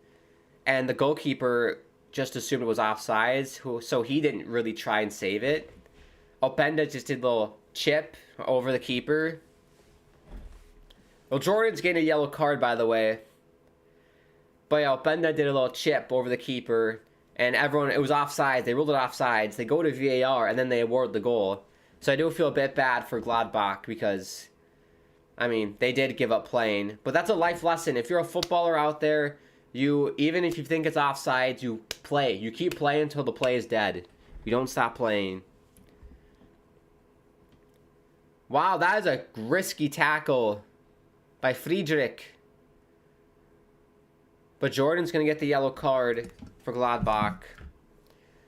and the goalkeeper just assumed it was offsides, so he didn't really try and save it. Openda just did a little chip over the keeper. Well, Jordan's getting a yellow card, by the way. But yeah, Openda did a little chip over the keeper, and everyone, it was offsides. They ruled it offsides. They go to VAR, and then they award the goal. So I do feel a bit bad for Gladbach because, I mean, they did give up playing. But that's a life lesson. If you're a footballer out there, even if you think it's offsides, you play. You keep playing until the play is dead. You don't stop playing. Wow, that is a risky tackle by Friedrich. But Jordan's going to get the yellow card for Gladbach.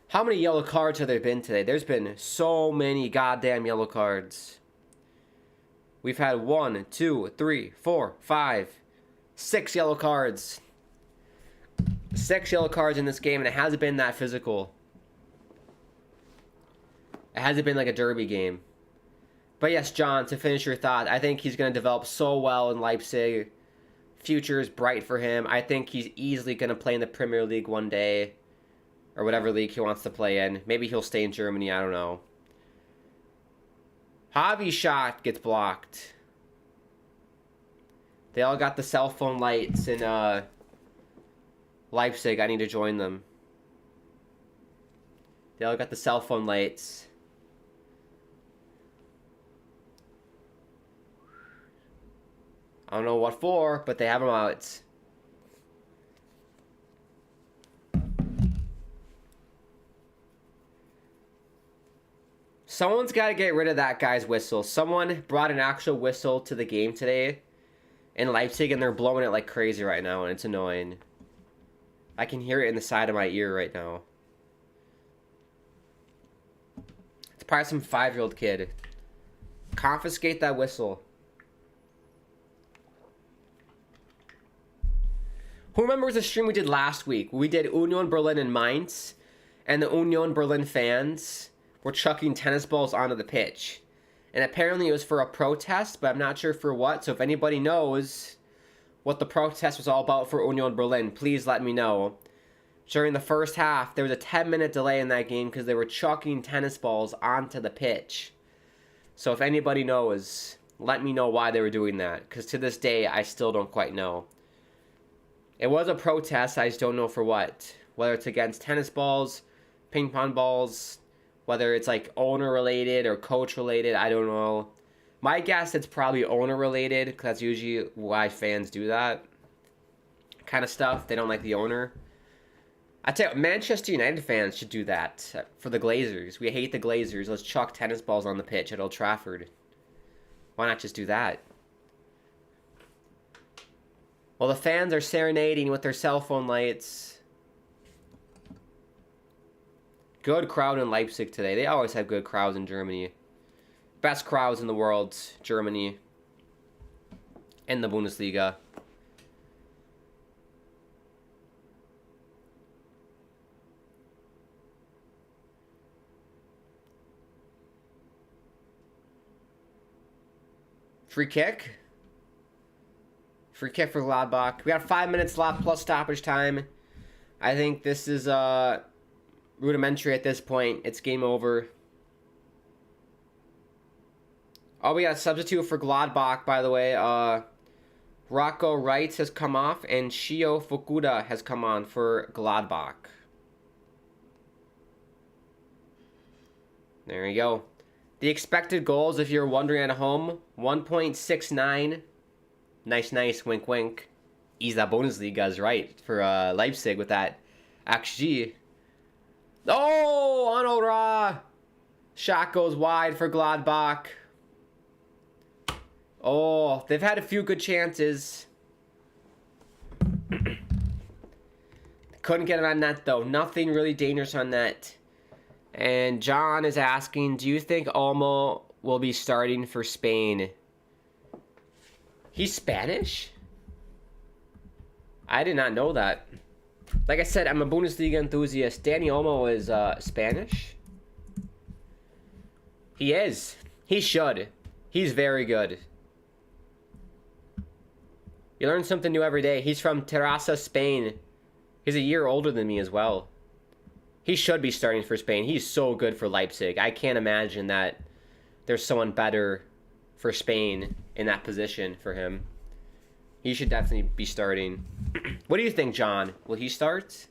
How many yellow cards have there been today? There's been so many goddamn yellow cards. We've had 1, 2, 3, 4, 5, 6 yellow cards. 6 yellow cards in this game, and it hasn't been that physical. It hasn't been like a derby game. But yes, John, to finish your thought, I think he's going to develop so well in Leipzig. Future is bright for him. I think he's easily going to play in the Premier League one day. Or whatever league he wants to play in. Maybe he'll stay in Germany, I don't know. Javi's shot gets blocked. They all got the cell phone lights in Leipzig. I need to join them. They all got the cell phone lights. I don't know what for, but they have them out. Someone's got to get rid of that guy's whistle. Someone brought an actual whistle to the game today in Leipzig, and they're blowing it like crazy right now, and it's annoying. I can hear it in the side of my ear right now. It's probably some 5-year-old kid. Confiscate that whistle. Who remembers the stream we did last week? We did Union Berlin and Mainz, and the Union Berlin fans were chucking tennis balls onto the pitch. And apparently it was for a protest, but I'm not sure for what. So if anybody knows what the protest was all about for Union Berlin, please let me know. During the first half, there was a 10-minute delay in that game because they were chucking tennis balls onto the pitch. So if anybody knows, let me know why they were doing that, because to this day, I still don't quite know. It was a protest, I just don't know for what. Whether it's against tennis balls, ping pong balls, whether it's like owner-related or coach-related, I don't know. My guess it's probably owner-related, because that's usually why fans do that kind of stuff. They don't like the owner. I tell you, Manchester United fans should do that for the Glazers. We hate the Glazers. Let's chuck tennis balls on the pitch at Old Trafford. Why not just do that? Well, the fans are serenading with their cell phone lights. Good crowd in Leipzig today. They always have good crowds in Germany. Best crowds in the world, Germany. In the Bundesliga. Free kick. Free kick for Gladbach. We got 5 minutes left plus stoppage time. I think this is rudimentary at this point. It's game over. Oh, we got a substitute for Gladbach, by the way. Rocco Reitz has come off, and Shio Fukuda has come on for Gladbach. There you go. The expected goals, if you're wondering at home, 1.69. Nice, wink, wink. Isa Bundesliga is right for Leipzig with that XG. Oh, Anora! Shot goes wide for Gladbach. Oh, they've had a few good chances. Couldn't get it on net, though. Nothing really dangerous on net. And John is asking, do you think Olmo will be starting for Spain? He's Spanish? I did not know that. Like I said, I'm a Bundesliga enthusiast. Dani Olmo is Spanish? He is. He should. He's very good. You learn something new every day. He's from Terrassa, Spain. He's a year older than me as well. He should be starting for Spain. He's so good for Leipzig. I can't imagine that there's someone better for Spain in that position for him. He should definitely be starting. What do you think, John? Will he start?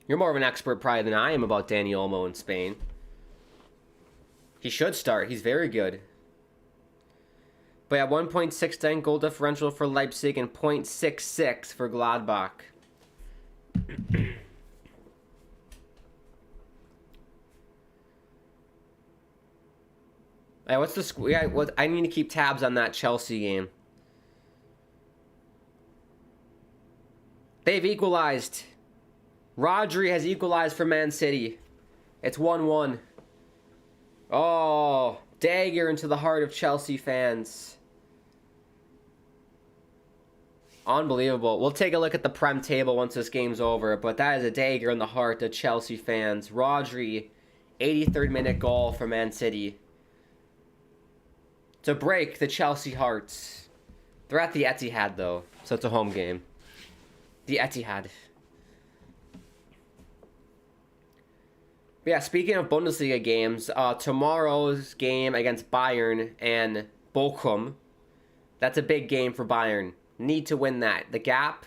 You're more of an expert probably than I am about Dani Olmo in Spain. He should start. He's very good. But yeah, 1.69 goal differential for Leipzig and 0.66 for Gladbach. Hey, what's the score? Yeah, I need to keep tabs on that Chelsea game. They've equalized. Rodri has equalized for Man City. It's 1-1. Oh, dagger into the heart of Chelsea fans. Unbelievable. We'll take a look at the Prem table once this game's over, but that is a dagger in the heart of Chelsea fans. Rodri, 83rd minute goal for Man City. To break the Chelsea hearts. They're at the Etihad, though, so it's a home game. The Etihad. But yeah, speaking of Bundesliga games, tomorrow's game against Bayern and Bochum, that's a big game for Bayern. Need to win that. The gap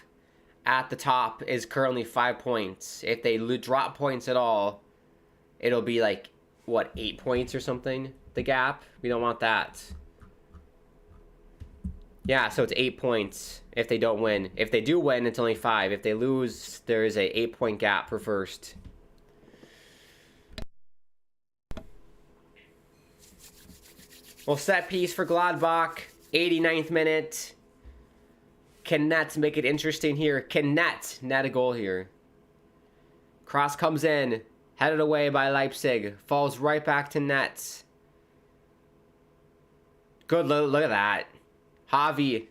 at the top is currently 5 points. If they drop points at all, it'll be like, what, 8 points or something? The gap? We don't want that. Yeah, so it's 8 points if they don't win. If they do win, it's only 5. If they lose, there is a 8-point gap for first. Well, set piece for Gladbach. 89th minute. Can Nets make it interesting here? Can net a goal here? Cross comes in. Headed away by Leipzig. Falls right back to Nets. Good, look at that. Xavi.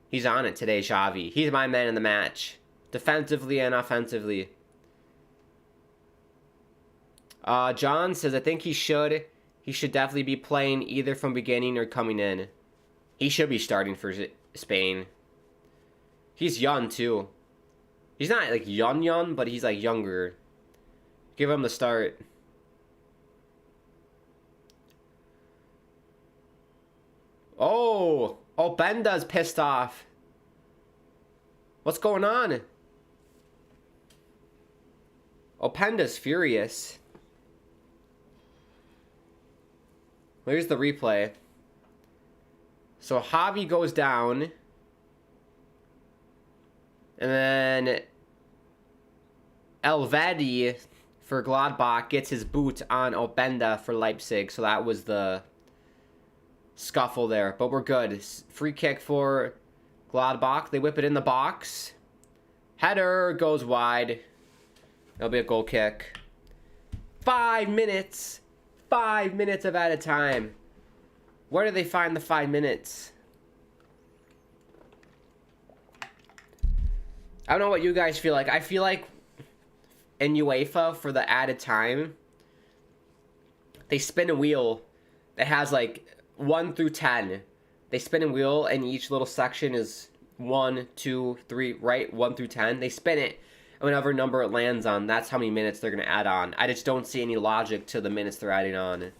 He's on it today, Xavi. He's my man in the match. Defensively and offensively. John says, I think he should. He should definitely be playing either from beginning or coming in. He should be starting for Spain. He's young, too. He's not, like, young, but he's, like, younger. Give him the start. Oh! Openda's pissed off. What's going on? Openda's furious. Here's the replay. So Javi goes down. And then Elvedi for Gladbach gets his boot on Openda for Leipzig. So that was the scuffle there. But we're good. Free kick for Gladbach. They whip it in the box. Header goes wide. That'll be a goal kick. 5 minutes. 5 minutes of added time. Where do they find the 5 minutes? I don't know what you guys feel like. I feel like in UEFA for the added time, they spin a wheel that has like 1 through 10. They spin a wheel and each little section is 1, 2, 3, right? 1 through 10. They spin it, and whatever number it lands on, that's how many minutes they're going to add on. I just don't see any logic to the minutes they're adding on.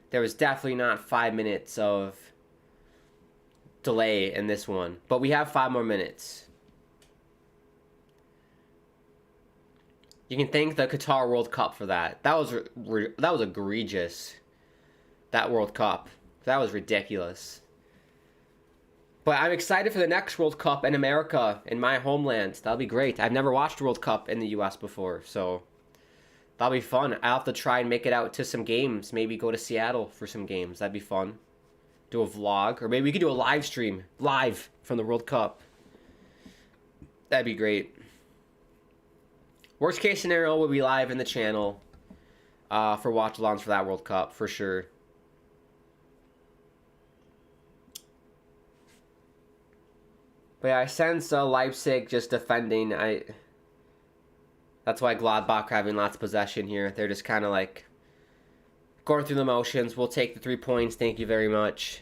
There was definitely not 5 minutes of delay in this one. But we have 5 more minutes. You can thank the Qatar World Cup for that. That was egregious. That World Cup. That was ridiculous. But I'm excited for the next World Cup in America, in my homeland. That'll be great. I've never watched World Cup in the U.S. before, so that'll be fun. I'll have to try and make it out to some games. Maybe go to Seattle for some games. That'd be fun. Do a vlog, or maybe we could do a live stream, live from the World Cup. That'd be great. Worst case scenario, we'll be live in the channel for watch-alongs for that World Cup, for sure. But yeah, I sense Leipzig just defending. That's why Gladbach are having lots of possession here. They're just kind of like going through the motions. We'll take the 3 points. Thank you very much.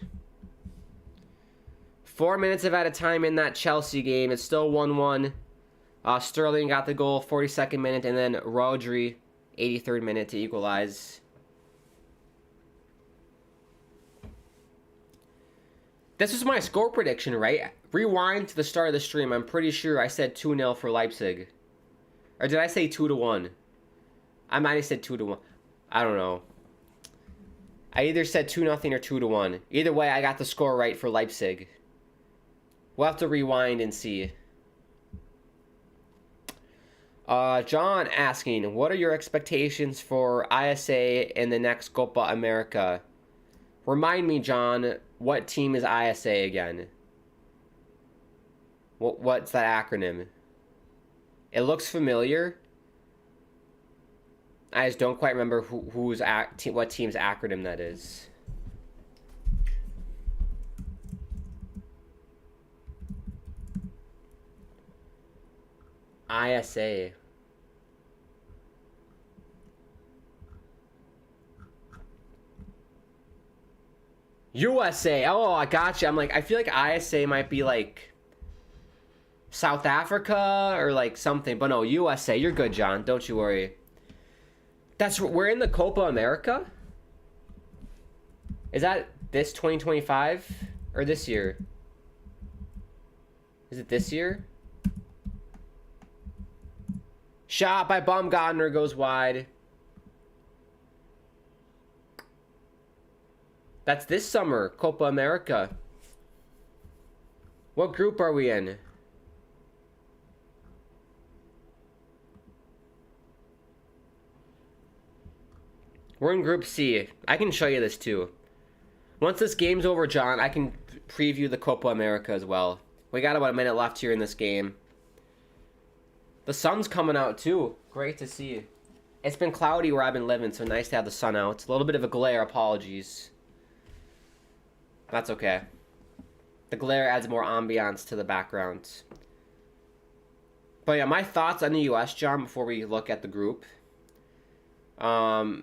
4 minutes of added time in that Chelsea game. It's still 1-1. Sterling got the goal 42nd minute, and then Rodri 83rd minute to equalize. This was my score prediction, right? Rewind to the start of the stream. I'm pretty sure I said 2-0 for Leipzig. Or did I say 2-1? I might have said 2-1. I don't know. I either said 2-0 or 2-1. Either way, I got the score right for Leipzig. We'll have to rewind and see. John asking, what are your expectations for ISA in the next Copa America? Remind me, John, what team is ISA again? What's that acronym? It looks familiar. I just don't quite remember what team's acronym that is. ISA. USA. Oh, I gotcha. I'm like, I feel like ISA might be like South Africa or like something. But no, USA. You're good, John. Don't you worry. We're in the Copa America? Is that this 2025? Or this year? Is it this year? Shot by Baumgartner goes wide. That's this summer, Copa America. What group are we in? We're in Group C. I can show you this too. Once this game's over, John, I can preview the Copa America as well. We got about a minute left here in this game. The sun's coming out too. Great to see. It's been cloudy where I've been living, so nice to have the sun out. A little bit of a glare, apologies. That's okay. The glare adds more ambiance to the background. But yeah, my thoughts on the US, John, before we look at the group. I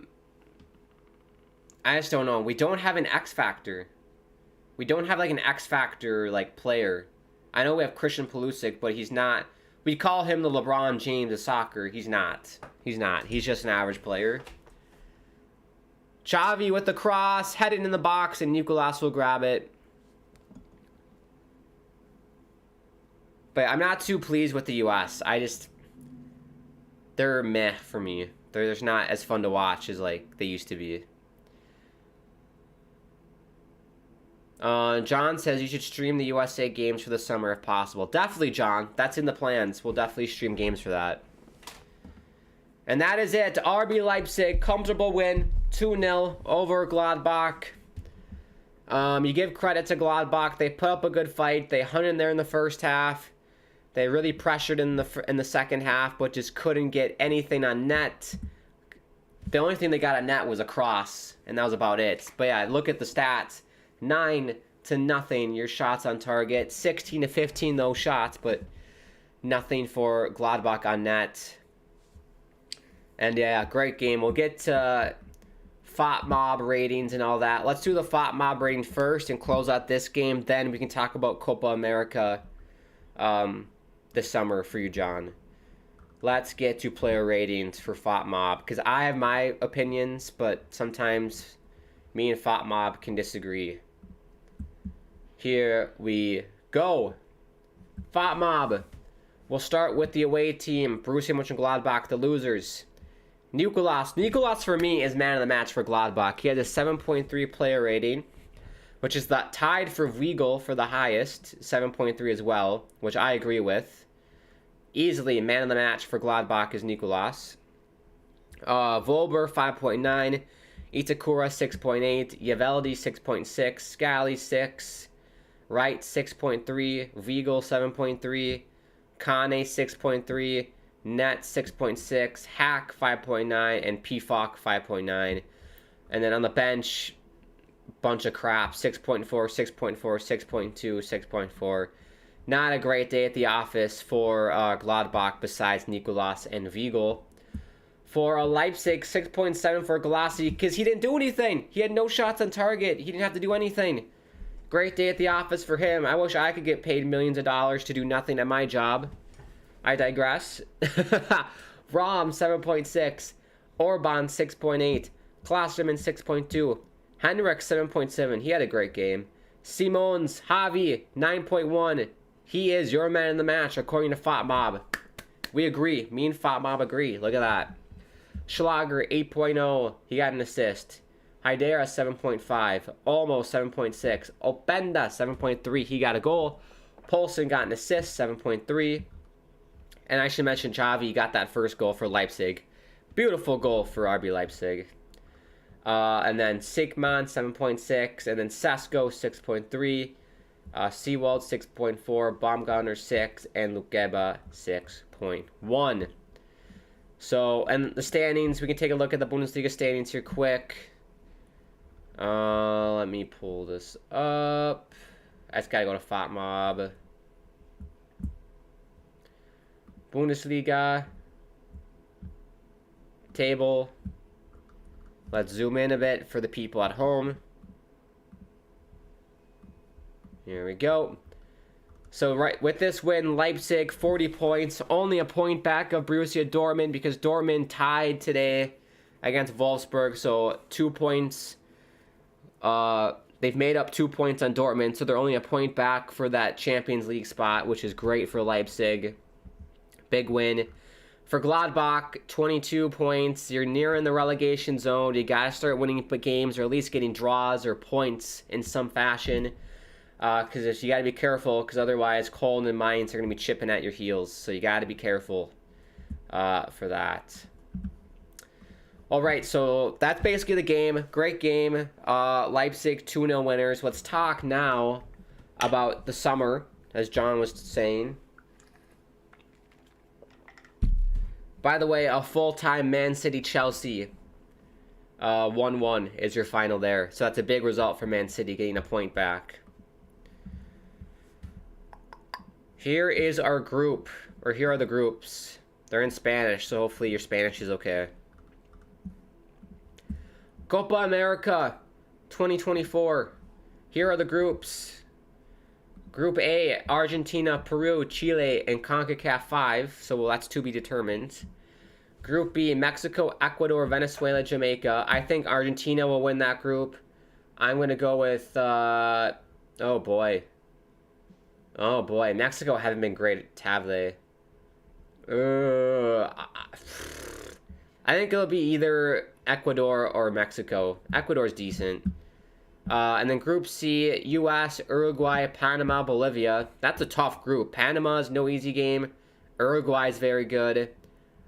just don't know. We don't have an X factor. We don't have like an X factor like player. I know we have Christian Pulisic, but he's not. We call him the LeBron James of soccer. He's not. He's not. He's just an average player. Xavi with the cross, heading in the box, and Nicolas will grab it. But I'm not too pleased with the U.S. They're meh for me. They're just not as fun to watch as like they used to be. John says you should stream the USA games for the summer if possible. Definitely, John. That's in the plans. We'll definitely stream games for that. And that is it. RB Leipzig, comfortable win, 2-0 over Gladbach. You give credit to Gladbach. They put up a good fight. They hung in there in the first half. They really pressured in the second half, but just couldn't get anything on net. The only thing they got on net was a cross, and that was about it. But yeah, look at the stats. 9-0 your shots on target. 16-15 those shots, but nothing for Gladbach on net. And yeah, great game. We'll get to FOTMob ratings and all that. Let's do the FOTMob rating first and close out this game. Then we can talk about Copa America this summer for you, John. Let's get to player ratings for FOTMob, because I have my opinions, but sometimes me and FOTMob can disagree. Here we go. FOTMob. We'll start with the away team, Borussia Mönchengladbach, the losers. Nicolas for me is man of the match for Gladbach. He had a 7.3 player rating, which is tied for Weigl for the highest, 7.3 as well, which I agree with. Easily man of the match for Gladbach is Nicolas. Volber 5.9, Itakura 6.8, Yaveldi 6.6, Scally 6, Wright 6.3, Weigl 7.3, Kane 6.3, Net 6.6, Hack 5.9, and Pfok 5.9. And then on the bench, bunch of crap, 6.4, 6.4, 6.2, 6.4. Not a great day at the office for Gladbach besides Nicolas and Weigl. For Leipzig, 6.7 for Galassi, because he didn't do anything. He had no shots on target. He didn't have to do anything. Great day at the office for him. I wish I could get paid millions of dollars to do nothing at my job. I digress. Rom, 7.6. Orban, 6.8. Klosterman, 6.2. Henrik, 7.7. He had a great game. Simons, Javi, 9.1. He is your man in the match, according to FOTMob. We agree. Me and FOTMob agree. Look at that. Schlager, 8.0. He got an assist. Haidara, 7.5. Almost 7.6. Openda, 7.3. He got a goal. Poulsen got an assist, 7.3. And I should mention Xavi got that first goal for Leipzig. Beautiful goal for RB Leipzig. And then Sigmund, 7.6. And then Sesko, 6.3. Seawald, 6.4. Baumgartner, 6. And Lukeba, 6.1. So, and the standings, we can take a look at the Bundesliga standings here quick. Let me pull this up. I just gotta go to FOTMob. Bundesliga table. Let's zoom in a bit for the people at home. Here we go. So right with this win, Leipzig 40 points, only a point back of Borussia Dortmund because Dortmund tied today against Wolfsburg. So 2 points. They've made up 2 points on Dortmund, so they're only a point back for that Champions League spot, which is great for Leipzig. Big win. For Gladbach, 22 points. You're nearing the relegation zone. You got to start winning games or at least getting draws or points in some fashion. Because you got to be careful, because otherwise Köln and Mainz are going to be chipping at your heels. So you got to be careful for that. All right, so that's basically the game. Great game. Leipzig 2-0 winners. Let's talk now about the summer, as John was saying. By the way, a full-time Man City-Chelsea 1-1 is your final there. So that's a big result for Man City, getting a point back. Here is our group, or here are the groups. They're in Spanish, so hopefully your Spanish is okay. Copa America 2024. Here are the groups. Group A, Argentina, Peru, Chile, and CONCACAF 5. So that's to be determined. Group B, Mexico, Ecuador, Venezuela, Jamaica. I think Argentina will win that group. I'm going to go with, oh boy. Oh boy, Mexico haven't been great, have they? I think it'll be either Ecuador or Mexico. Ecuador's decent. And then Group C, U.S., Uruguay, Panama, Bolivia. That's a tough group. Panama's no easy game. Uruguay's very good.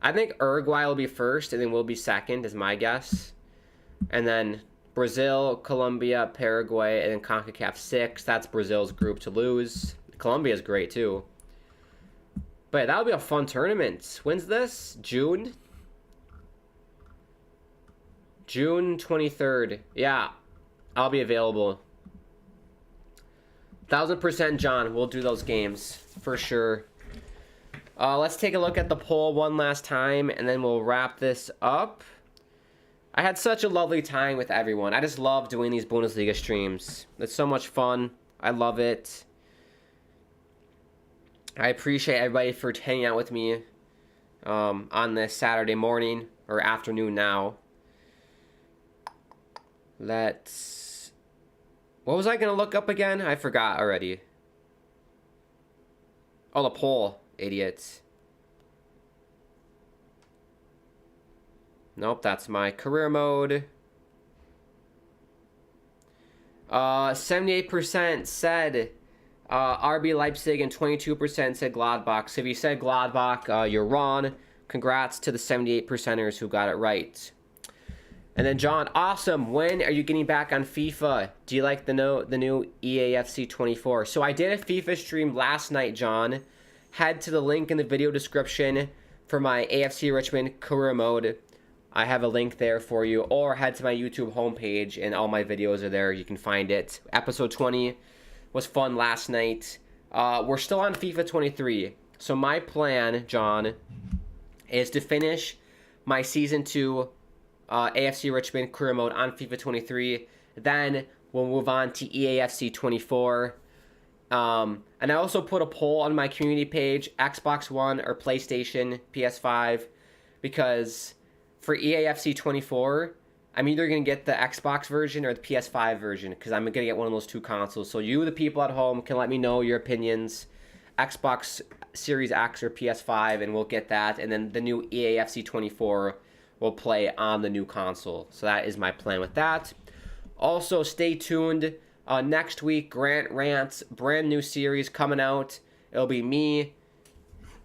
I think Uruguay will be first, and then we'll be second, is my guess. And then Brazil, Colombia, Paraguay, and then CONCACAF 6. That's Brazil's group to lose. Colombia's great, too. But that'll be a fun tournament. When's this? June? June 23rd. Yeah, I'll be available. 1000% John. We'll do those games for sure. Let's take a look at the poll one last time, and then we'll wrap this up. I had such a lovely time with everyone. I just love doing these Bundesliga streams. It's so much fun. I love it. I appreciate everybody for hanging out with me on this Saturday morning or afternoon now. What was I going to look up again? I forgot already. Oh, the poll. Idiots. Nope, that's my career mode. 78% said RB Leipzig and 22% said Gladbach. So if you said Gladbach, you're wrong. Congrats to the 78%ers who got it right. And then John, awesome. When are you getting back on FIFA? Do you like the new EAFC 24? So I did a FIFA stream last night, John. Head to the link in the video description for my AFC Richmond career mode. I have a link there for you. Or head to my YouTube homepage and all my videos are there. You can find it. Episode 20 was fun last night. We're still on FIFA 23. So my plan, John, is to finish my Season 2 AFC Richmond career mode on FIFA 23. Then we'll move on to EAFC 24. And I also put a poll on my community page, Xbox One or PlayStation, PS5, because for EAFC 24, I'm either going to get the Xbox version or the PS5 version, because I'm going to get one of those two consoles. So you, the people at home, can let me know your opinions, Xbox Series X or PS5, and we'll get that. And then the new EAFC 24 will play on the new console. So that is my plan with that. Also, stay tuned. Next week, Grant Rants, brand new series coming out. It'll be me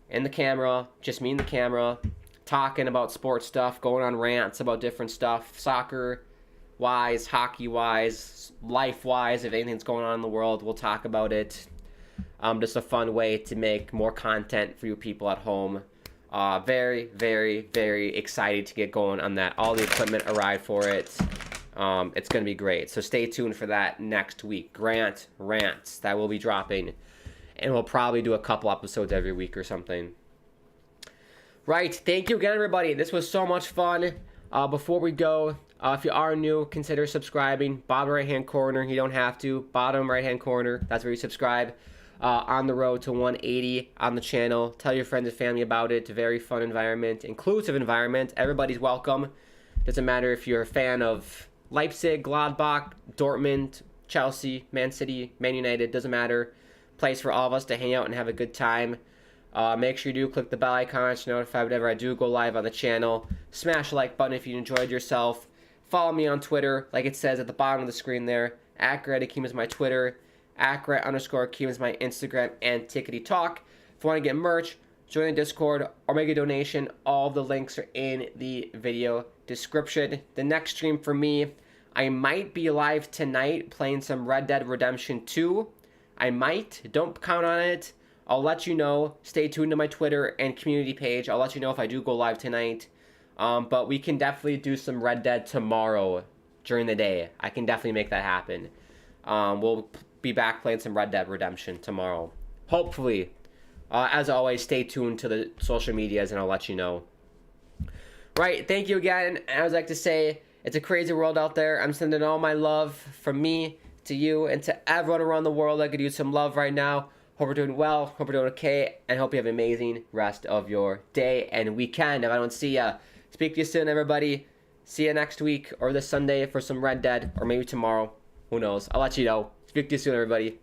and the camera, just me and the camera, talking about sports stuff, going on rants about different stuff, soccer-wise, hockey-wise, life-wise. If anything's going on in the world, we'll talk about it. Just a fun way to make more content for you people at home. Very, very, very excited to get going on that. All the equipment arrived for it. It's going to be great. So stay tuned for that next week. Grant Rants. That will be dropping. And we'll probably do a couple episodes every week or something. Right. Thank you again, everybody. This was so much fun. Before we go, if you are new, consider subscribing. Bottom right-hand corner. You don't have to. Bottom right-hand corner. That's where you subscribe. On the road to 180 on the channel. Tell your friends and family about it. It's a very fun environment. Inclusive environment. Everybody's welcome. Doesn't matter if you're a fan of Leipzig, Gladbach, Dortmund, Chelsea, Man City, Man United, doesn't matter. Place for all of us to hang out and have a good time. Make sure you do click the bell icon to notify whenever I do go live on the channel. Smash the like button if you enjoyed yourself. Follow me on Twitter, like it says at the bottom of the screen there. @GrettaKeem is my Twitter. @Gret_Keem is my Instagram and Tickety Talk. If you want to get merch, join the Discord, or make a donation. All of the links are in the video description. The next stream for me, I might be live tonight playing some Red Dead Redemption 2. I might. Don't count on it. I'll let you know. Stay tuned to my Twitter and community page. I'll let you know if I do go live tonight. But we can definitely do some Red Dead tomorrow during the day. I can definitely make that happen. We'll be back playing some Red Dead Redemption tomorrow. Hopefully. As always, stay tuned to the social medias and I'll let you know. Right, thank you again. And I would like to say, It's a crazy world out there. I'm sending all my love from me to you and to everyone around the world that could use some love right now. Hope we're doing well. Hope we're doing okay. And hope you have an amazing rest of your day and weekend. If I don't see ya, speak to you soon, everybody. See you next week or this Sunday for some Red Dead or maybe tomorrow. Who knows? I'll let you know. Speak to you soon, everybody.